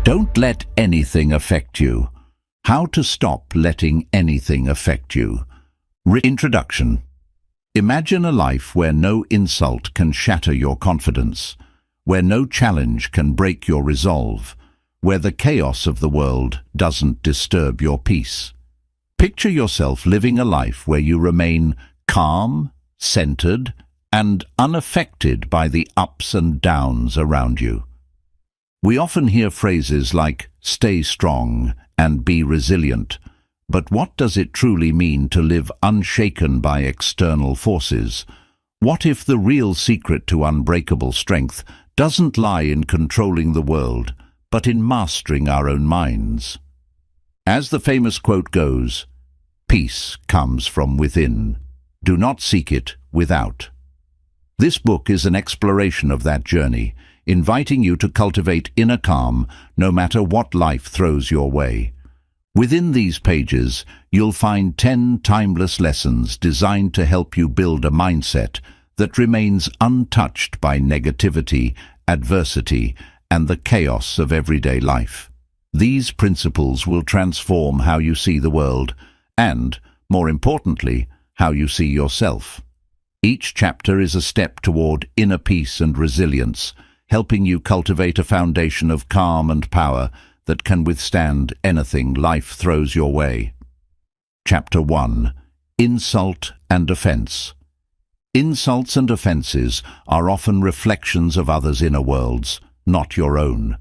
Don't let anything affect you. How to stop letting anything affect you. Introduction. Imagine a life where no insult can shatter your confidence, where no challenge can break your resolve, where the chaos of the world doesn't disturb your peace. Picture yourself living a life where you remain calm, centered, and unaffected by the ups and downs around you. We often hear phrases like, "Stay strong" and "Be resilient," but what does it truly mean to live unshaken by external forces? What if the real secret to unbreakable strength doesn't lie in controlling the world, but in mastering our own minds? As the famous quote goes, "Peace comes from within. Do not seek it without." This book is an exploration of that journey, inviting you to cultivate inner calm no matter what life throws your way. Within these pages, you'll find 10 timeless lessons designed to help you build a mindset that remains untouched by negativity, adversity, and the chaos of everyday life. These principles will transform how you see the world and, more importantly, how you see yourself. Each chapter is a step toward inner peace and resilience, helping you cultivate a foundation of calm and power that can withstand anything life throws your way. Chapter 1. Insult and Offense. Insults and offenses are often reflections of others' inner worlds, not your own.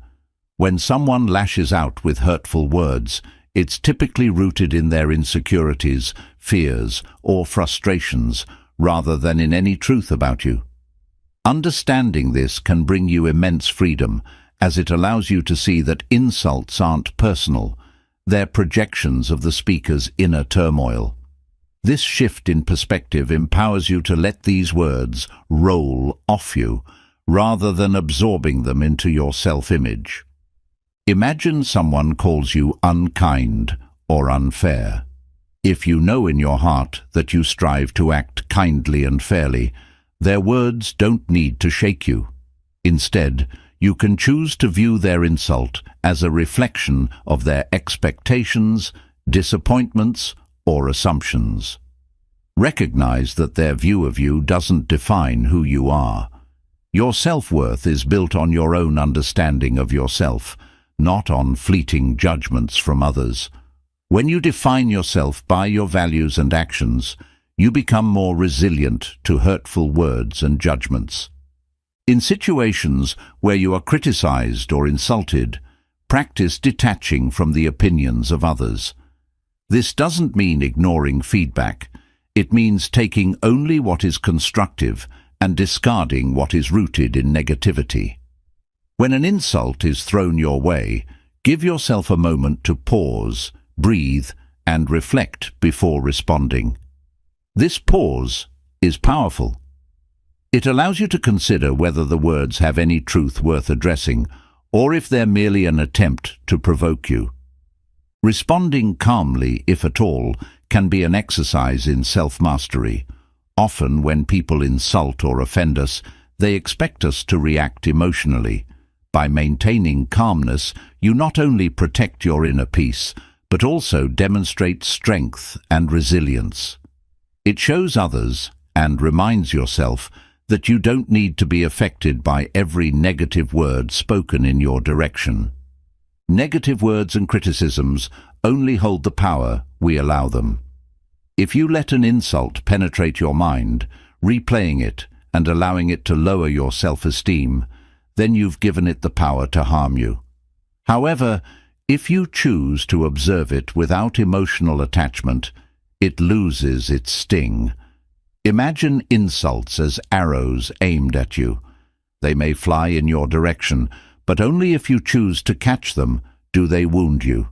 When someone lashes out with hurtful words, it's typically rooted in their insecurities, fears, or frustrations, rather than in any truth about you. Understanding this can bring you immense freedom, as it allows you to see that insults aren't personal, they're projections of the speaker's inner turmoil. This shift in perspective empowers you to let these words roll off you, rather than absorbing them into your self-image. Imagine someone calls you unkind or unfair. If you know in your heart that you strive to act kindly and fairly, their words don't need to shake you. Instead, you can choose to view their insult as a reflection of their expectations, disappointments, or assumptions. Recognize that their view of you doesn't define who you are. Your self-worth is built on your own understanding of yourself, not on fleeting judgments from others. When you define yourself by your values and actions, you become more resilient to hurtful words and judgments. In situations where you are criticized or insulted, practice detaching from the opinions of others. This doesn't mean ignoring feedback. It means taking only what is constructive and discarding what is rooted in negativity. When an insult is thrown your way, give yourself a moment to pause, breathe, and reflect before responding. This pause is powerful. It allows you to consider whether the words have any truth worth addressing, or if they're merely an attempt to provoke you. Responding calmly, if at all, can be an exercise in self-mastery. Often when people insult or offend us, they expect us to react emotionally. By maintaining calmness, you not only protect your inner peace, but also demonstrate strength and resilience. It shows others, and reminds yourself, that you don't need to be affected by every negative word spoken in your direction. Negative words and criticisms only hold the power we allow them. If you let an insult penetrate your mind, replaying it and allowing it to lower your self-esteem, then you've given it the power to harm you. However, if you choose to observe it without emotional attachment, it loses its sting. Imagine insults as arrows aimed at you. They may fly in your direction, but only if you choose to catch them do they wound you.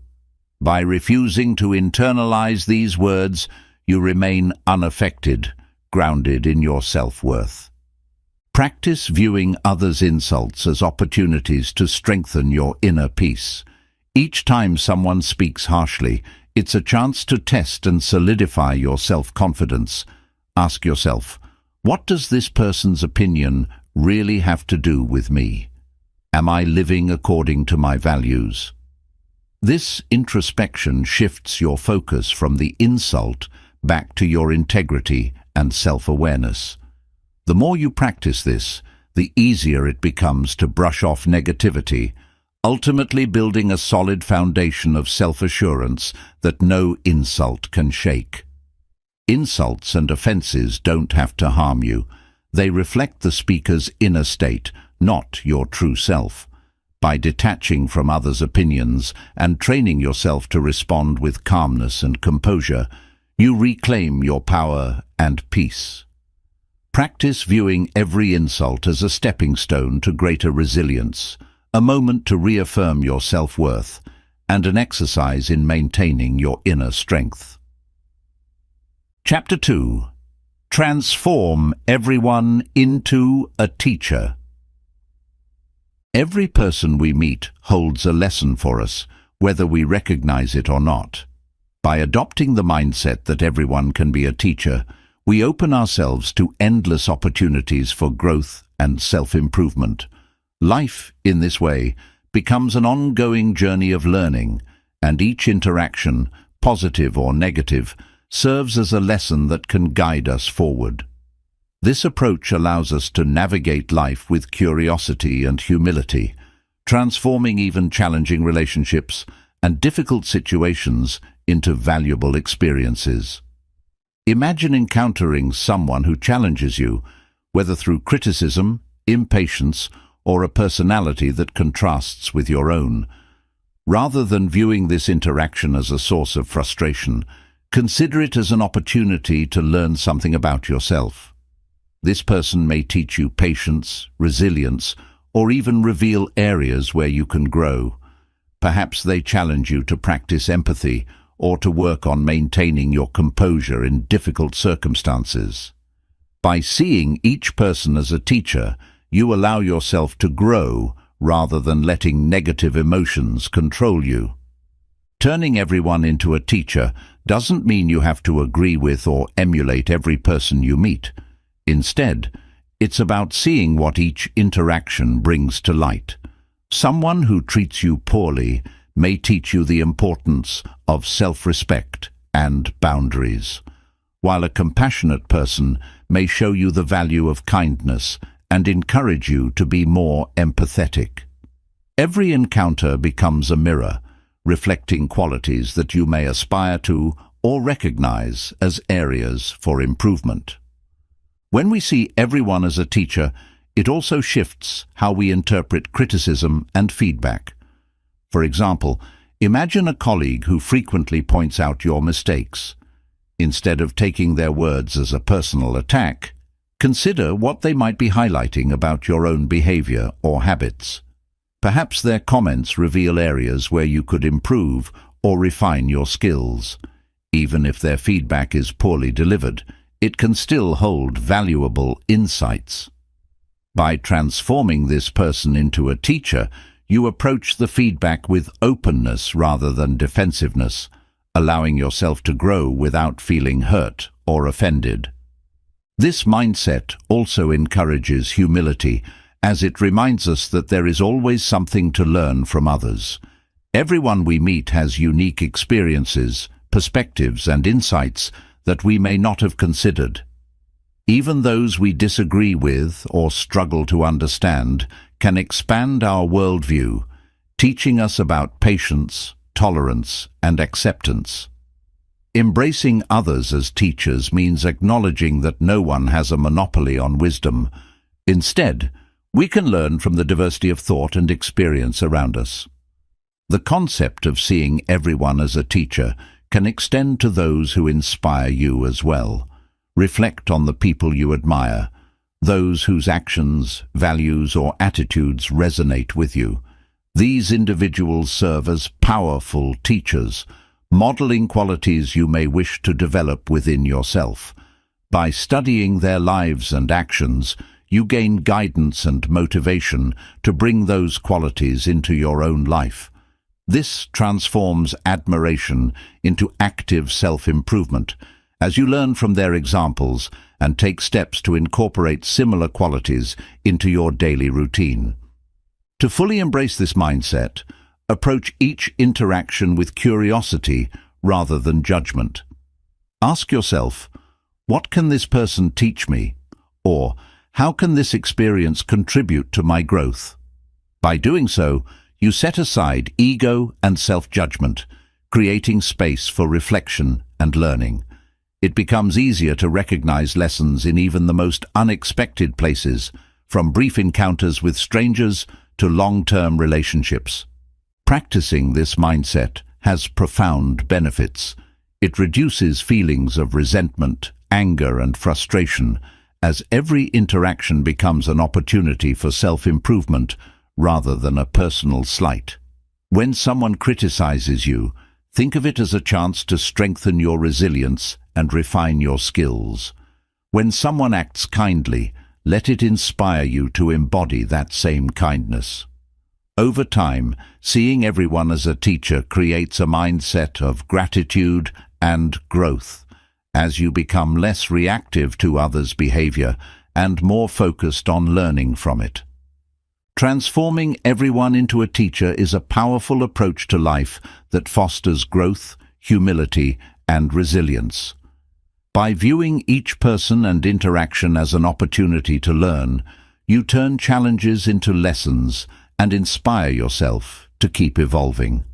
By refusing to internalize these words, you remain unaffected, grounded in your self-worth. Practice viewing others' insults as opportunities to strengthen your inner peace. Each time someone speaks harshly, it's a chance to test and solidify your self-confidence. Ask yourself, what does this person's opinion really have to do with me? Am I living according to my values? This introspection shifts your focus from the insult back to your integrity and self-awareness. The more you practice this, the easier it becomes to brush off negativity, ultimately building a solid foundation of self-assurance that no insult can shake. Insults and offenses don't have to harm you. They reflect the speaker's inner state, not your true self. By detaching from others' opinions and training yourself to respond with calmness and composure, you reclaim your power and peace. Practice viewing every insult as a stepping stone to greater resilience, a moment to reaffirm your self-worth, and an exercise in maintaining your inner strength. Chapter 2. Transform everyone into a teacher. Every person we meet holds a lesson for us, whether we recognize it or not. By adopting the mindset that everyone can be a teacher, we open ourselves to endless opportunities for growth and self-improvement. Life, in this way, becomes an ongoing journey of learning, and each interaction, positive or negative, serves as a lesson that can guide us forward. This approach allows us to navigate life with curiosity and humility, transforming even challenging relationships and difficult situations into valuable experiences. Imagine encountering someone who challenges you, whether through criticism, impatience, or a personality that contrasts with your own. Rather than viewing this interaction as a source of frustration, consider it as an opportunity to learn something about yourself. This person may teach you patience, resilience, or even reveal areas where you can grow. Perhaps they challenge you to practice empathy or to work on maintaining your composure in difficult circumstances. By seeing each person as a teacher, you allow yourself to grow rather than letting negative emotions control you. Turning everyone into a teacher doesn't mean you have to agree with or emulate every person you meet. Instead, it's about seeing what each interaction brings to light. Someone who treats you poorly may teach you the importance of self-respect and boundaries, while a compassionate person may show you the value of kindness and encourage you to be more empathetic. Every encounter becomes a mirror, reflecting qualities that you may aspire to or recognize as areas for improvement. When we see everyone as a teacher, it also shifts how we interpret criticism and feedback. For example, imagine a colleague who frequently points out your mistakes. Instead of taking their words as a personal attack, consider what they might be highlighting about your own behavior or habits. Perhaps their comments reveal areas where you could improve or refine your skills. Even if their feedback is poorly delivered, it can still hold valuable insights. By transforming this person into a teacher, you approach the feedback with openness rather than defensiveness, allowing yourself to grow without feeling hurt or offended. This mindset also encourages humility, as it reminds us that there is always something to learn from others. Everyone we meet has unique experiences, perspectives, and insights that we may not have considered. Even those we disagree with or struggle to understand can expand our worldview, teaching us about patience, tolerance, and acceptance. Embracing others as teachers means acknowledging that no one has a monopoly on wisdom. Instead, we can learn from the diversity of thought and experience around us. The concept of seeing everyone as a teacher can extend to those who inspire you as well. Reflect on the people you admire, those whose actions, values, or attitudes resonate with you. These individuals serve as powerful teachers, modeling qualities you may wish to develop within yourself. By studying their lives and actions, you gain guidance and motivation to bring those qualities into your own life. This transforms admiration into active self-improvement, as you learn from their examples and take steps to incorporate similar qualities into your daily routine. To fully embrace this mindset, approach each interaction with curiosity rather than judgment. Ask yourself, what can this person teach me? Or, how can this experience contribute to my growth? By doing so, you set aside ego and self-judgment, creating space for reflection and learning. It becomes easier to recognize lessons in even the most unexpected places, from brief encounters with strangers to long-term relationships. Practicing this mindset has profound benefits. It reduces feelings of resentment, anger, and frustration, as every interaction becomes an opportunity for self-improvement rather than a personal slight. When someone criticizes you, think of it as a chance to strengthen your resilience and refine your skills. When someone acts kindly, let it inspire you to embody that same kindness. Over time, seeing everyone as a teacher creates a mindset of gratitude and growth, as you become less reactive to others' behavior and more focused on learning from it. Transforming everyone into a teacher is a powerful approach to life that fosters growth, humility, and resilience. By viewing each person and interaction as an opportunity to learn, you turn challenges into lessons and inspire yourself to keep evolving.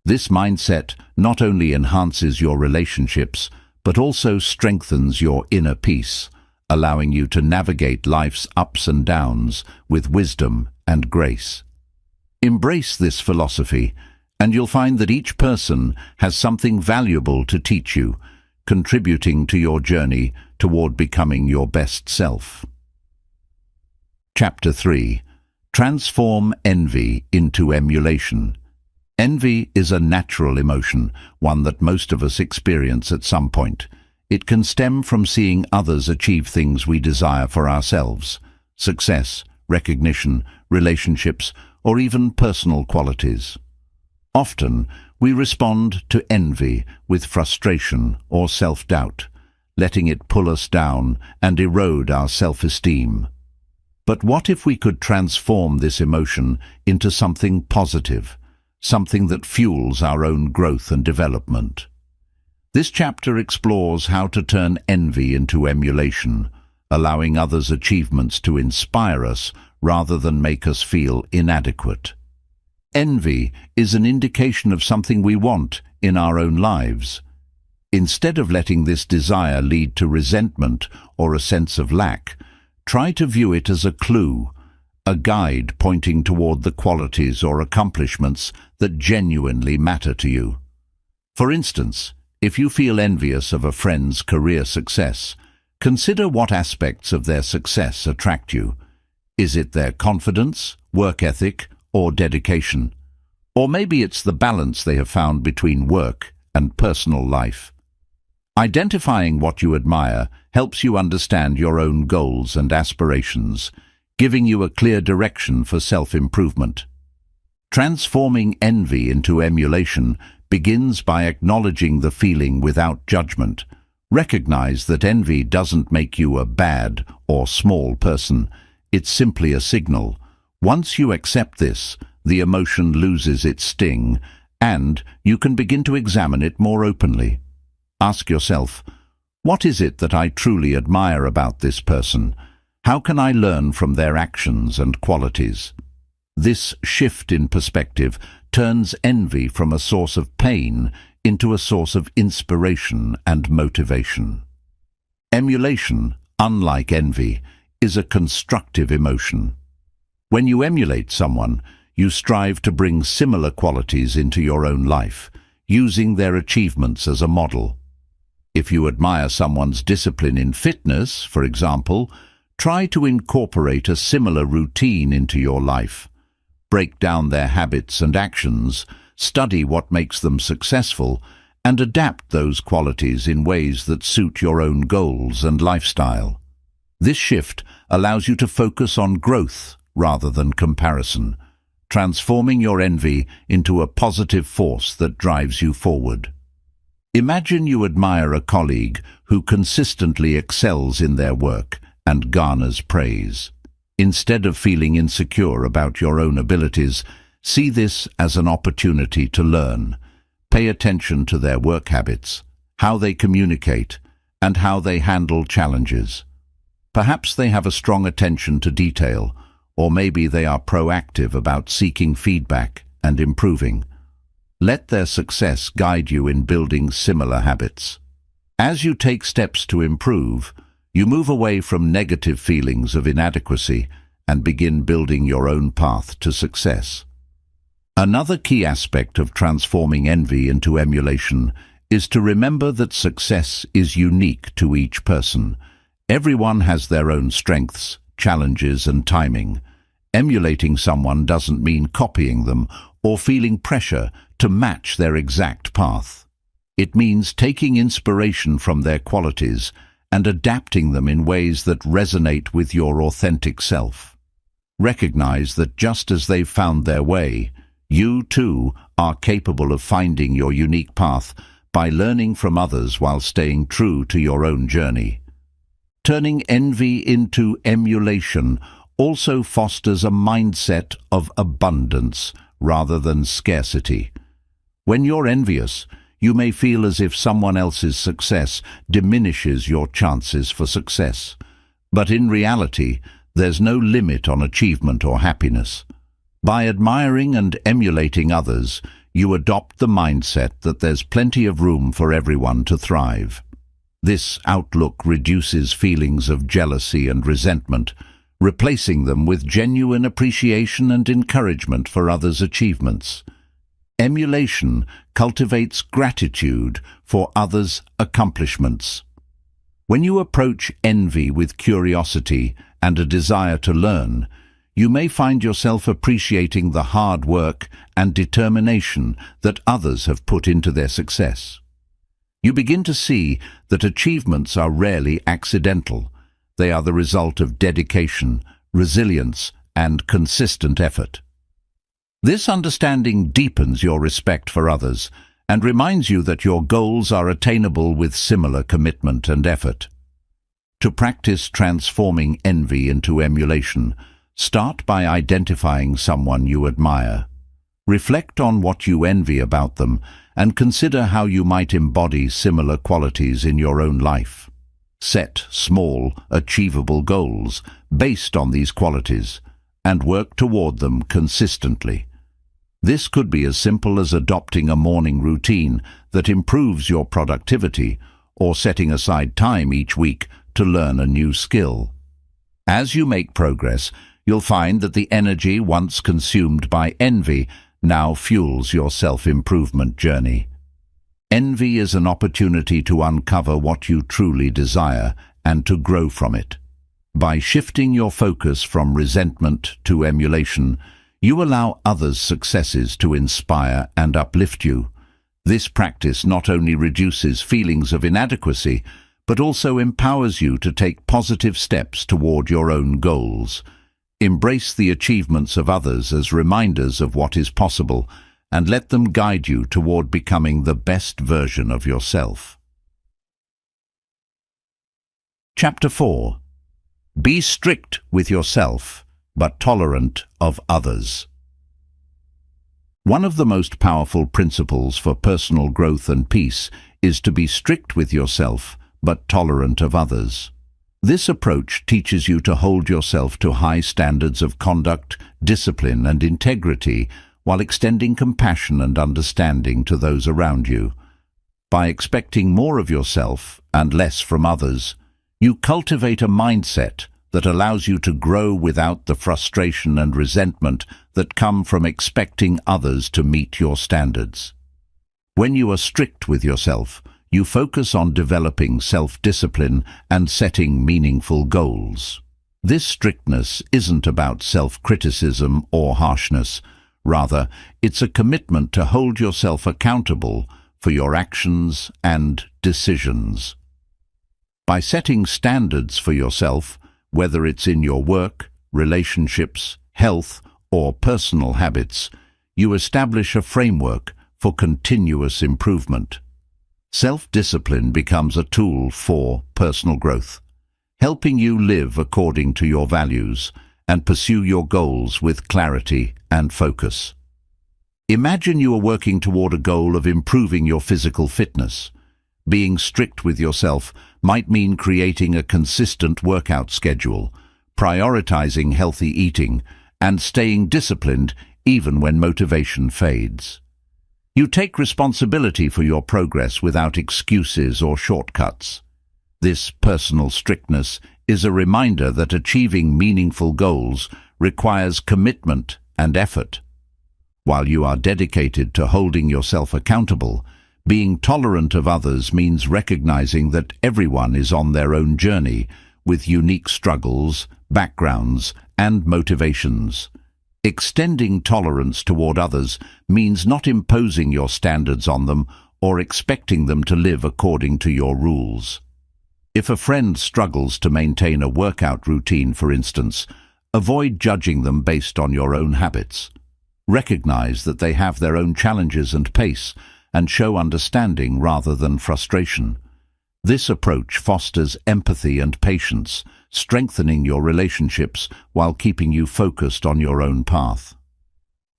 This mindset not only enhances your relationships, but also strengthens your inner peace, allowing you to navigate life's ups and downs with wisdom and grace. Embrace this philosophy, and you'll find that each person has something valuable to teach you, contributing to your journey toward becoming your best self. Chapter 3. Transform envy into emulation. Envy is a natural emotion, one that most of us experience at some point. It can stem from seeing others achieve things we desire for ourselves: success, recognition, relationships, or even personal qualities. Often, we respond to envy with frustration or self-doubt, letting it pull us down and erode our self-esteem. But what if we could transform this emotion into something positive, something that fuels our own growth and development? This chapter explores how to turn envy into emulation, allowing others' achievements to inspire us rather than make us feel inadequate. Envy is an indication of something we want in our own lives. Instead of letting this desire lead to resentment or a sense of lack, try to view it as a clue, a guide pointing toward the qualities or accomplishments that genuinely matter to you. For instance, if you feel envious of a friend's career success, consider what aspects of their success attract you. Is it their confidence, work ethic, or dedication? Or maybe it's the balance they have found between work and personal life. Identifying what you admire helps you understand your own goals and aspirations, giving you a clear direction for self-improvement. Transforming envy into emulation begins by acknowledging the feeling without judgment. Recognize that envy doesn't make you a bad or small person. It's simply a signal. Once you accept this, the emotion loses its sting, and you can begin to examine it more openly. Ask yourself, what is it that I truly admire about this person? How can I learn from their actions and qualities? This shift in perspective turns envy from a source of pain into a source of inspiration and motivation. Emulation, unlike envy, is a constructive emotion. When you emulate someone, you strive to bring similar qualities into your own life, using their achievements as a model. If you admire someone's discipline in fitness, for example, try to incorporate a similar routine into your life. Break down their habits and actions, study what makes them successful, and adapt those qualities in ways that suit your own goals and lifestyle. This shift allows you to focus on growth rather than comparison, transforming your envy into a positive force that drives you forward. Imagine you admire a colleague who consistently excels in their work and garners praise. Instead of feeling insecure about your own abilities, see this as an opportunity to learn. Pay attention to their work habits, how they communicate, and how they handle challenges. Perhaps they have a strong attention to detail, or maybe they are proactive about seeking feedback and improving. Let their success guide you in building similar habits. As you take steps to improve, you move away from negative feelings of inadequacy and begin building your own path to success. Another key aspect of transforming envy into emulation is to remember that success is unique to each person. Everyone has their own strengths, challenges, and timing. Emulating someone doesn't mean copying them or feeling pressure to match their exact path. It means taking inspiration from their qualities and adapting them in ways that resonate with your authentic self. Recognize that just as they've found their way, you too are capable of finding your unique path by learning from others while staying true to your own journey. Turning envy into emulation also fosters a mindset of abundance rather than scarcity. When you're envious, you may feel as if someone else's success diminishes your chances for success. But in reality, there's no limit on achievement or happiness. By admiring and emulating others, you adopt the mindset that there's plenty of room for everyone to thrive. This outlook reduces feelings of jealousy and resentment, replacing them with genuine appreciation and encouragement for others' achievements. Emulation cultivates gratitude for others' accomplishments. When you approach envy with curiosity and a desire to learn, you may find yourself appreciating the hard work and determination that others have put into their success. You begin to see that achievements are rarely accidental. They are the result of dedication, resilience, and consistent effort. This understanding deepens your respect for others and reminds you that your goals are attainable with similar commitment and effort. To practice transforming envy into emulation, start by identifying someone you admire. Reflect on what you envy about them and consider how you might embody similar qualities in your own life. Set small, achievable goals based on these qualities and work toward them consistently. This could be as simple as adopting a morning routine that improves your productivity or setting aside time each week to learn a new skill. As you make progress, you'll find that the energy once consumed by envy now fuels your self-improvement journey. Envy is an opportunity to uncover what you truly desire and to grow from it. By shifting your focus from resentment to emulation, you allow others' successes to inspire and uplift you. This practice not only reduces feelings of inadequacy, but also empowers you to take positive steps toward your own goals. Embrace the achievements of others as reminders of what is possible, and let them guide you toward becoming the best version of yourself. Chapter 4. Be strict with yourself, but tolerant of others. One of the most powerful principles for personal growth and peace is to be strict with yourself, but tolerant of others. This approach teaches you to hold yourself to high standards of conduct, discipline, and integrity, while extending compassion and understanding to those around you. By expecting more of yourself and less from others, you cultivate a mindset that allows you to grow without the frustration and resentment that come from expecting others to meet your standards. When you are strict with yourself, you focus on developing self-discipline and setting meaningful goals. This strictness isn't about self-criticism or harshness. Rather, it's a commitment to hold yourself accountable for your actions and decisions. By setting standards for yourself, whether it's in your work, relationships, health, or personal habits, you establish a framework for continuous improvement. Self-discipline becomes a tool for personal growth, helping you live according to your values and pursue your goals with clarity and focus. Imagine you are working toward a goal of improving your physical fitness. Being strict with yourself might mean creating a consistent workout schedule, prioritizing healthy eating, and staying disciplined even when motivation fades. You take responsibility for your progress without excuses or shortcuts. This personal strictness is a reminder that achieving meaningful goals requires commitment and effort. While you are dedicated to holding yourself accountable, being tolerant of others means recognizing that everyone is on their own journey with unique struggles, backgrounds, and motivations. Extending tolerance toward others means not imposing your standards on them or expecting them to live according to your rules. If a friend struggles to maintain a workout routine, for instance, avoid judging them based on your own habits. Recognize that they have their own challenges and pace, and show understanding rather than frustration. This approach fosters empathy and patience, strengthening your relationships while keeping you focused on your own path.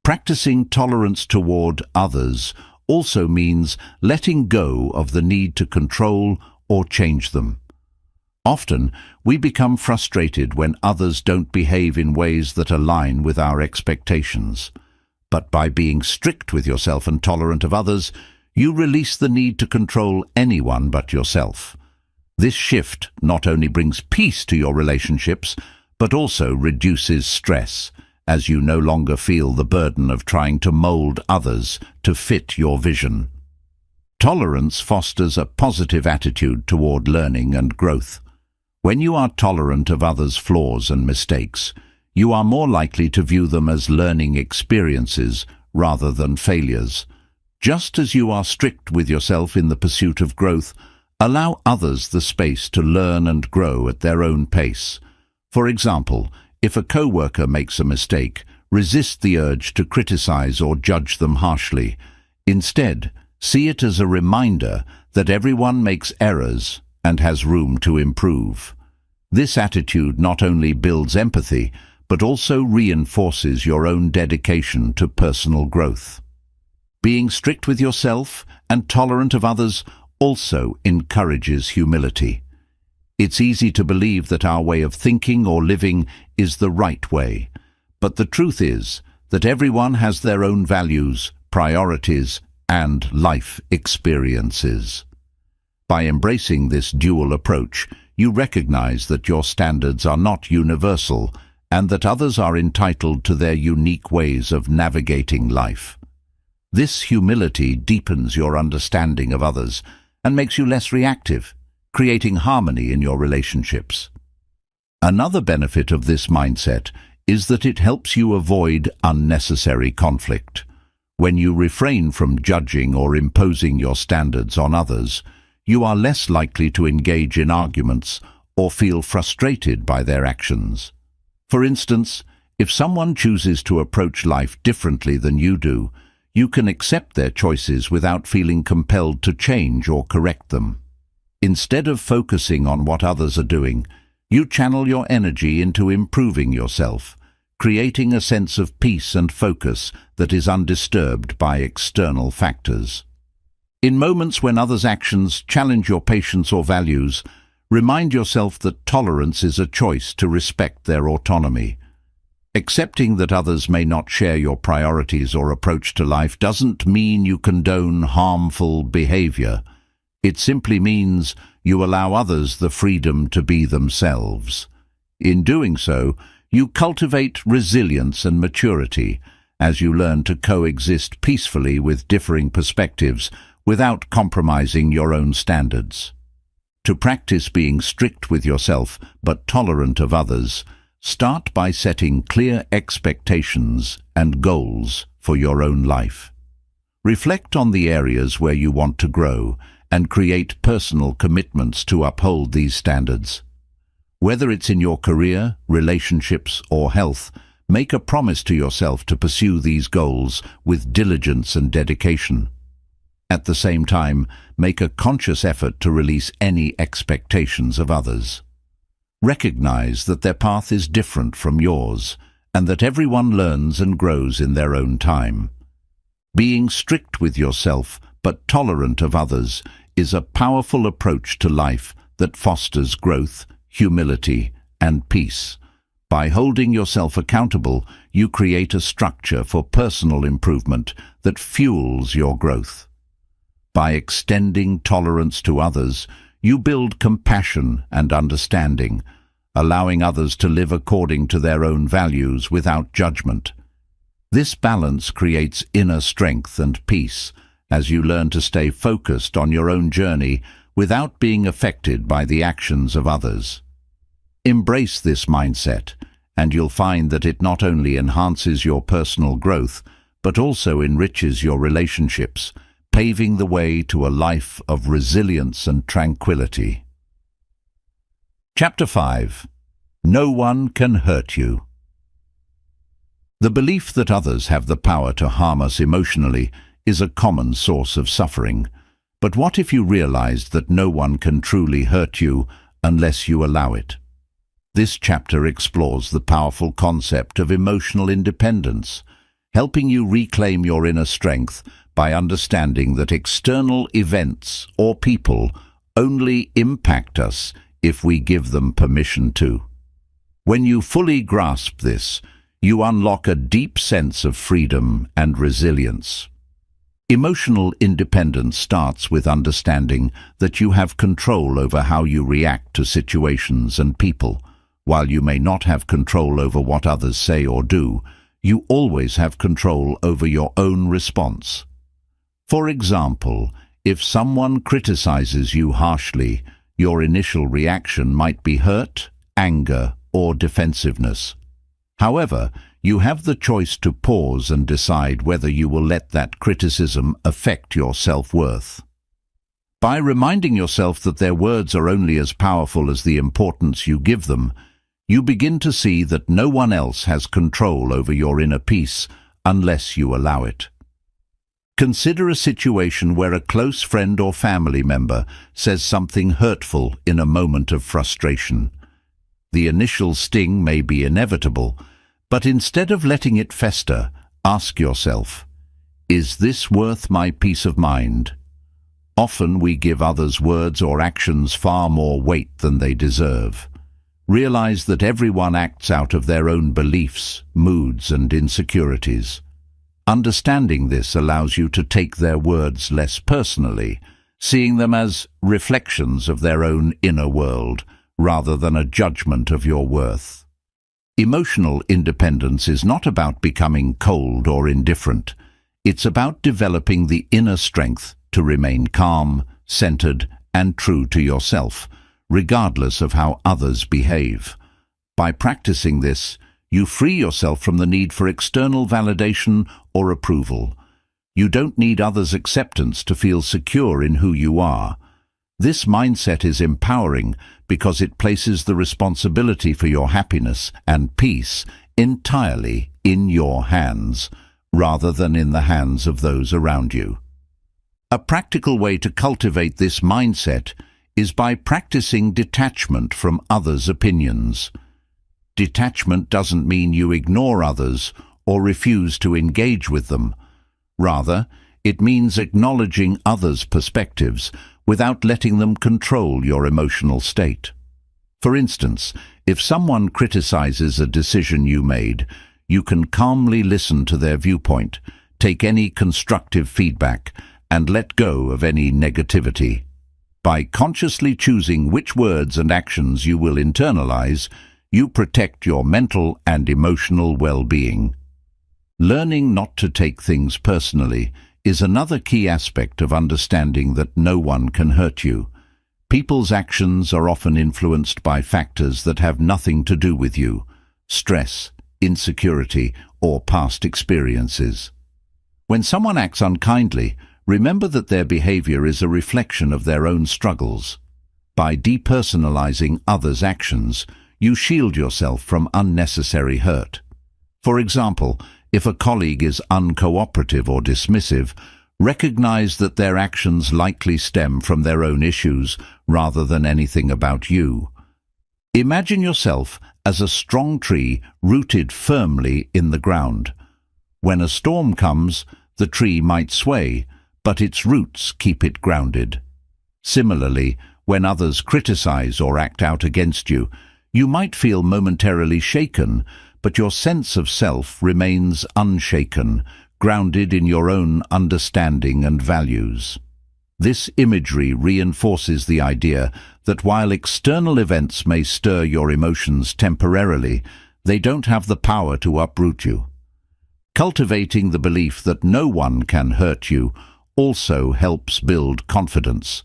Practicing tolerance toward others also means letting go of the need to control or change them. Often, we become frustrated when others don't behave in ways that align with our expectations. But by being strict with yourself and tolerant of others, you release the need to control anyone but yourself. This shift not only brings peace to your relationships, but also reduces stress, as you no longer feel the burden of trying to mold others to fit your vision. Tolerance fosters a positive attitude toward learning and growth. When you are tolerant of others' flaws and mistakes, you are more likely to view them as learning experiences rather than failures. Just as you are strict with yourself in the pursuit of growth, allow others the space to learn and grow at their own pace. For example, if a co-worker makes a mistake, resist the urge to criticize or judge them harshly. Instead, see it as a reminder that everyone makes errors and has room to improve. This attitude not only builds empathy, but also reinforces your own dedication to personal growth. Being strict with yourself and tolerant of others also encourages humility. It's easy to believe that our way of thinking or living is the right way, but the truth is that everyone has their own values, priorities, and life experiences. By embracing this dual approach, you recognize that your standards are not universal and that others are entitled to their unique ways of navigating life. This humility deepens your understanding of others and makes you less reactive, creating harmony in your relationships. Another benefit of this mindset is that it helps you avoid unnecessary conflict. When you refrain from judging or imposing your standards on others, you are less likely to engage in arguments or feel frustrated by their actions. For instance, if someone chooses to approach life differently than you do, you can accept their choices without feeling compelled to change or correct them. Instead of focusing on what others are doing, you channel your energy into improving yourself, creating a sense of peace and focus that is undisturbed by external factors. In moments when others' actions challenge your patience or values, remind yourself that tolerance is a choice to respect their autonomy. Accepting that others may not share your priorities or approach to life doesn't mean you condone harmful behavior. It simply means you allow others the freedom to be themselves. In doing so, you cultivate resilience and maturity as you learn to coexist peacefully with differing perspectives without compromising your own standards. To practice being strict with yourself but tolerant of others, start by setting clear expectations and goals for your own life. Reflect on the areas where you want to grow and create personal commitments to uphold these standards. Whether it's in your career, relationships, or health, make a promise to yourself to pursue these goals with diligence and dedication. At the same time, make a conscious effort to release any expectations of others. Recognize that their path is different from yours, and that everyone learns and grows in their own time. Being strict with yourself but tolerant of others is a powerful approach to life that fosters growth, humility, and peace. By holding yourself accountable, you create a structure for personal improvement that fuels your growth. By extending tolerance to others, you build compassion and understanding, allowing others to live according to their own values without judgment. This balance creates inner strength and peace as you learn to stay focused on your own journey without being affected by the actions of others. Embrace this mindset, and you'll find that it not only enhances your personal growth, but also enriches your relationships, paving the way to a life of resilience and tranquility. Chapter 5. No one can hurt you. The belief that others have the power to harm us emotionally is a common source of suffering. But what if you realized that no one can truly hurt you unless you allow it? This chapter explores the powerful concept of emotional independence, helping you reclaim your inner strength by understanding that external events or people only impact us if we give them permission to. When you fully grasp this, you unlock a deep sense of freedom and resilience. Emotional independence starts with understanding that you have control over how you react to situations and people. While you may not have control over what others say or do, you always have control over your own response. For example, if someone criticizes you harshly, your initial reaction might be hurt, anger, or defensiveness. However, you have the choice to pause and decide whether you will let that criticism affect your self-worth. By reminding yourself that their words are only as powerful as the importance you give them, you begin to see that no one else has control over your inner peace unless you allow it. Consider a situation where a close friend or family member says something hurtful in a moment of frustration. The initial sting may be inevitable, but instead of letting it fester, ask yourself, is this worth my peace of mind? Often we give others' words or actions far more weight than they deserve. Realize that everyone acts out of their own beliefs, moods, and insecurities. Understanding this allows you to take their words less personally, seeing them as reflections of their own inner world, rather than a judgment of your worth. Emotional independence is not about becoming cold or indifferent. It's about developing the inner strength to remain calm, centered, and true to yourself, regardless of how others behave. By practicing this, you free yourself from the need for external validation or approval. You don't need others' acceptance to feel secure in who you are. This mindset is empowering because it places the responsibility for your happiness and peace entirely in your hands, rather than in the hands of those around you. A practical way to cultivate this mindset is by practicing detachment from others' opinions. Detachment doesn't mean you ignore others or refuse to engage with them. Rather, it means acknowledging others' perspectives without letting them control your emotional state. For instance, if someone criticizes a decision you made, you can calmly listen to their viewpoint, take any constructive feedback, and let go of any negativity. By consciously choosing which words and actions you will internalize, you protect your mental and emotional well-being. Learning not to take things personally is another key aspect of understanding that no one can hurt you. People's actions are often influenced by factors that have nothing to do with you: stress, insecurity, or past experiences. When someone acts unkindly, remember that their behavior is a reflection of their own struggles. By depersonalizing others' actions, you shield yourself from unnecessary hurt. For example, if a colleague is uncooperative or dismissive, recognize that their actions likely stem from their own issues rather than anything about you. Imagine yourself as a strong tree rooted firmly in the ground. When a storm comes, the tree might sway, but its roots keep it grounded. Similarly, when others criticize or act out against you, you might feel momentarily shaken, but your sense of self remains unshaken, grounded in your own understanding and values. This imagery reinforces the idea that while external events may stir your emotions temporarily, they don't have the power to uproot you. Cultivating the belief that no one can hurt you also helps build confidence.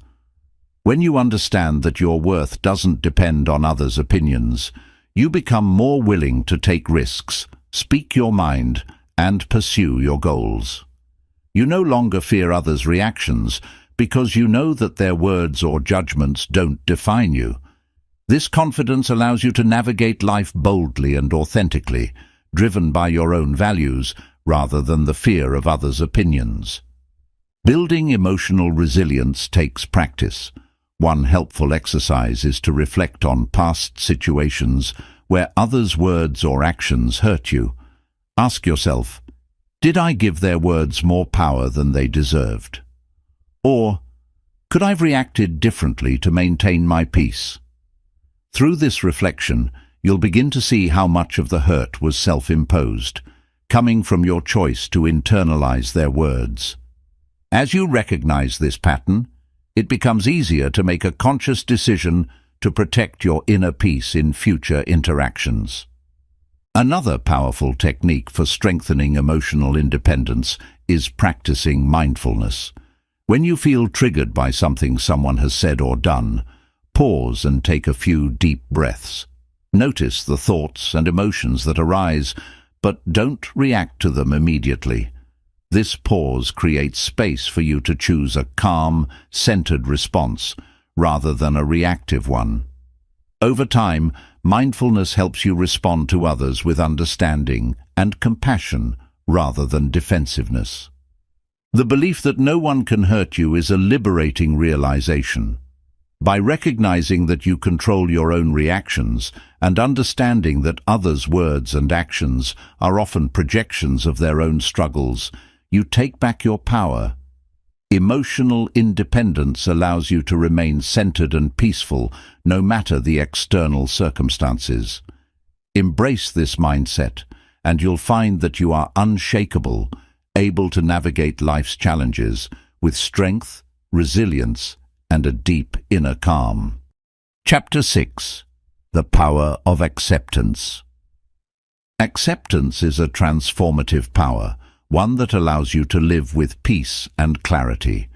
When you understand that your worth doesn't depend on others' opinions, you become more willing to take risks, speak your mind, and pursue your goals. You no longer fear others' reactions because you know that their words or judgments don't define you. This confidence allows you to navigate life boldly and authentically, driven by your own values rather than the fear of others' opinions. Building emotional resilience takes practice. One helpful exercise is to reflect on past situations where others' words or actions hurt you. Ask yourself, did I give their words more power than they deserved? Or, could I have reacted differently to maintain my peace? Through this reflection, you'll begin to see how much of the hurt was self-imposed, coming from your choice to internalize their words. As you recognize this pattern, it becomes easier to make a conscious decision to protect your inner peace in future interactions. Another powerful technique for strengthening emotional independence is practicing mindfulness. When you feel triggered by something someone has said or done, pause and take a few deep breaths. Notice the thoughts and emotions that arise, but don't react to them immediately. This pause creates space for you to choose a calm, centered response rather than a reactive one. Over time, mindfulness helps you respond to others with understanding and compassion rather than defensiveness. The belief that no one can hurt you is a liberating realization. By recognizing that you control your own reactions and understanding that others' words and actions are often projections of their own struggles, you take back your power. Emotional independence allows you to remain centered and peaceful no matter the external circumstances. Embrace this mindset, and you'll find that you are unshakable, able to navigate life's challenges with strength, resilience, and a deep inner calm. Chapter 6. The Power of Acceptance. Acceptance is a transformative power, one that allows you to live with peace and clarity.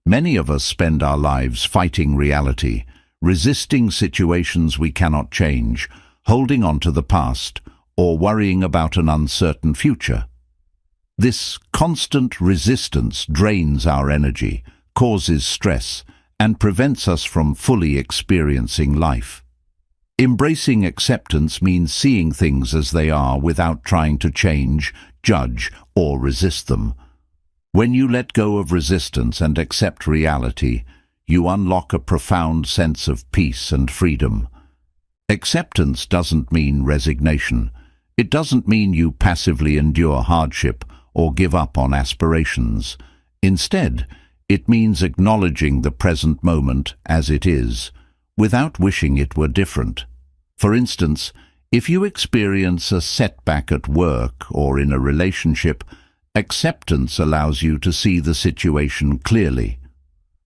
Many of us spend our lives fighting reality, resisting situations we cannot change, holding on to the past, or worrying about an uncertain future. This constant resistance drains our energy, causes stress, and prevents us from fully experiencing life. Embracing acceptance means seeing things as they are without trying to change, judge, or resist them. When you let go of resistance and accept reality, you unlock a profound sense of peace and freedom. Acceptance doesn't mean resignation. It doesn't mean you passively endure hardship or give up on aspirations. Instead, it means acknowledging the present moment as it is, without wishing it were different. For instance, if you experience a setback at work or in a relationship, acceptance allows you to see the situation clearly.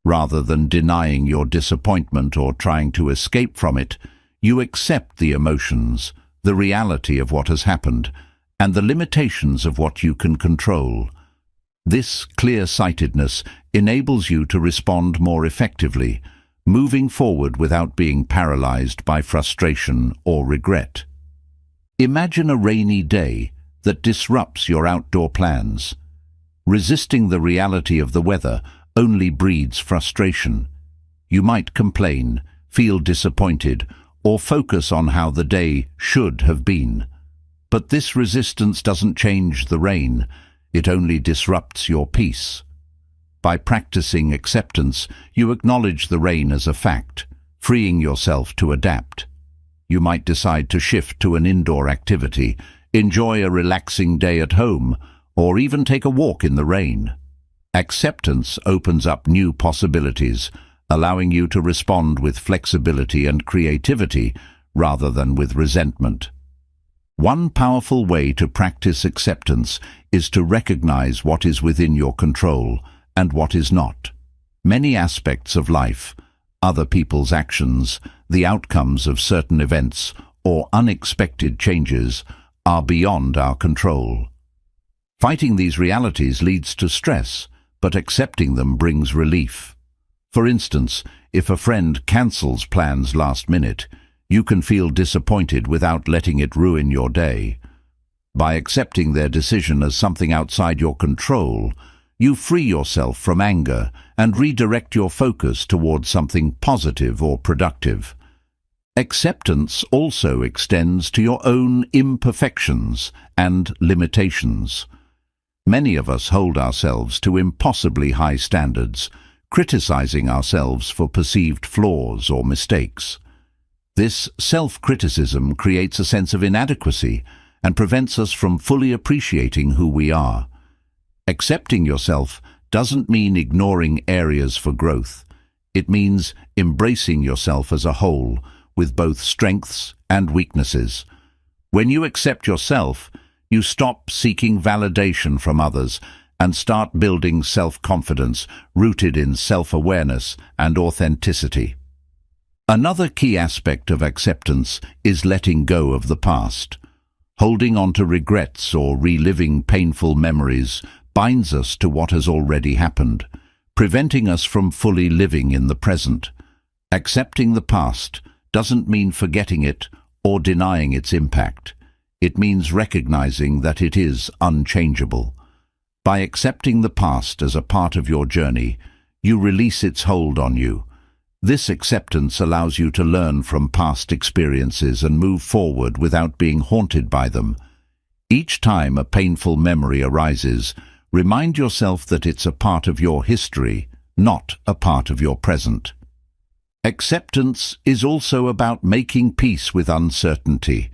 Rather than denying your disappointment or trying to escape from it, you accept the emotions, the reality of what has happened, and the limitations of what you can control. This clear-sightedness enables you to respond more effectively, moving forward without being paralyzed by frustration or regret. Imagine a rainy day that disrupts your outdoor plans. Resisting the reality of the weather only breeds frustration. You might complain, feel disappointed, or focus on how the day should have been. But this resistance doesn't change the rain, it only disrupts your peace. By practicing acceptance, you acknowledge the rain as a fact, freeing yourself to adapt. You might decide to shift to an indoor activity, enjoy a relaxing day at home, or even take a walk in the rain. Acceptance opens up new possibilities, allowing you to respond with flexibility and creativity rather than with resentment. One powerful way to practice acceptance is to recognize what is within your control and what is not. Many aspects of life, other people's actions, the outcomes of certain events, or unexpected changes are beyond our control. Fighting these realities leads to stress, but accepting them brings relief. For instance, if a friend cancels plans last minute, you can feel disappointed without letting it ruin your day. By accepting their decision as something outside your control, you free yourself from anger and redirect your focus towards something positive or productive. Acceptance also extends to your own imperfections and limitations. Many of us hold ourselves to impossibly high standards, criticizing ourselves for perceived flaws or mistakes. This self-criticism creates a sense of inadequacy and prevents us from fully appreciating who we are. Accepting yourself doesn't mean ignoring areas for growth. It means embracing yourself as a whole, with both strengths and weaknesses. When you accept yourself, you stop seeking validation from others and start building self-confidence rooted in self-awareness and authenticity. Another key aspect of acceptance is letting go of the past. Holding on to regrets or reliving painful memories binds us to what has already happened, preventing us from fully living in the present. Accepting the past doesn't mean forgetting it or denying its impact. It means recognizing that it is unchangeable. By accepting the past as a part of your journey, you release its hold on you. This acceptance allows you to learn from past experiences and move forward without being haunted by them. Each time a painful memory arises, remind yourself that it's a part of your history, not a part of your present. Acceptance is also about making peace with uncertainty.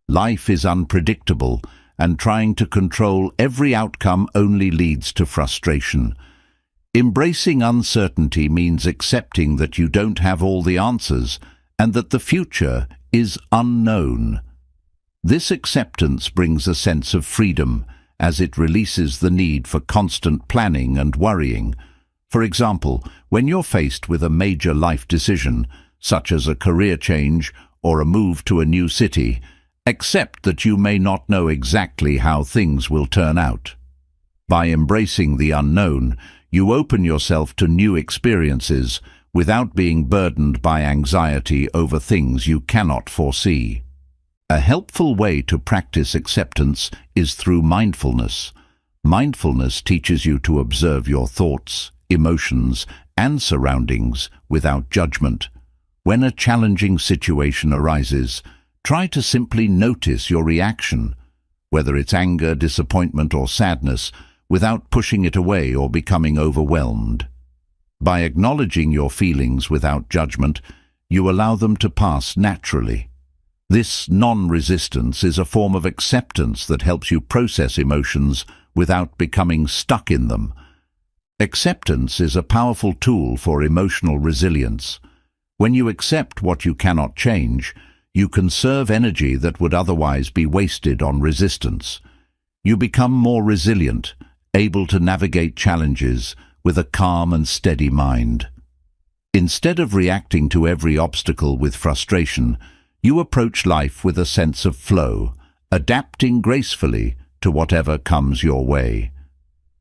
Life is unpredictable, and trying to control every outcome only leads to frustration. Embracing uncertainty means accepting that you don't have all the answers and that the future is unknown. This acceptance brings a sense of freedom, as it releases the need for constant planning and worrying. For example, when you're faced with a major life decision, such as a career change or a move to a new city, accept that you may not know exactly how things will turn out. By embracing the unknown, you open yourself to new experiences without being burdened by anxiety over things you cannot foresee. A helpful way to practice acceptance is through mindfulness. Mindfulness teaches you to observe your thoughts, emotions, and surroundings without judgment. When a challenging situation arises, try to simply notice your reaction, whether it's anger, disappointment, or sadness, without pushing it away or becoming overwhelmed. By acknowledging your feelings without judgment, you allow them to pass naturally. This non-resistance is a form of acceptance that helps you process emotions without becoming stuck in them. Acceptance is a powerful tool for emotional resilience. When you accept what you cannot change, you conserve energy that would otherwise be wasted on resistance. You become more resilient, able to navigate challenges with a calm and steady mind. Instead of reacting to every obstacle with frustration, you approach life with a sense of flow, adapting gracefully to whatever comes your way.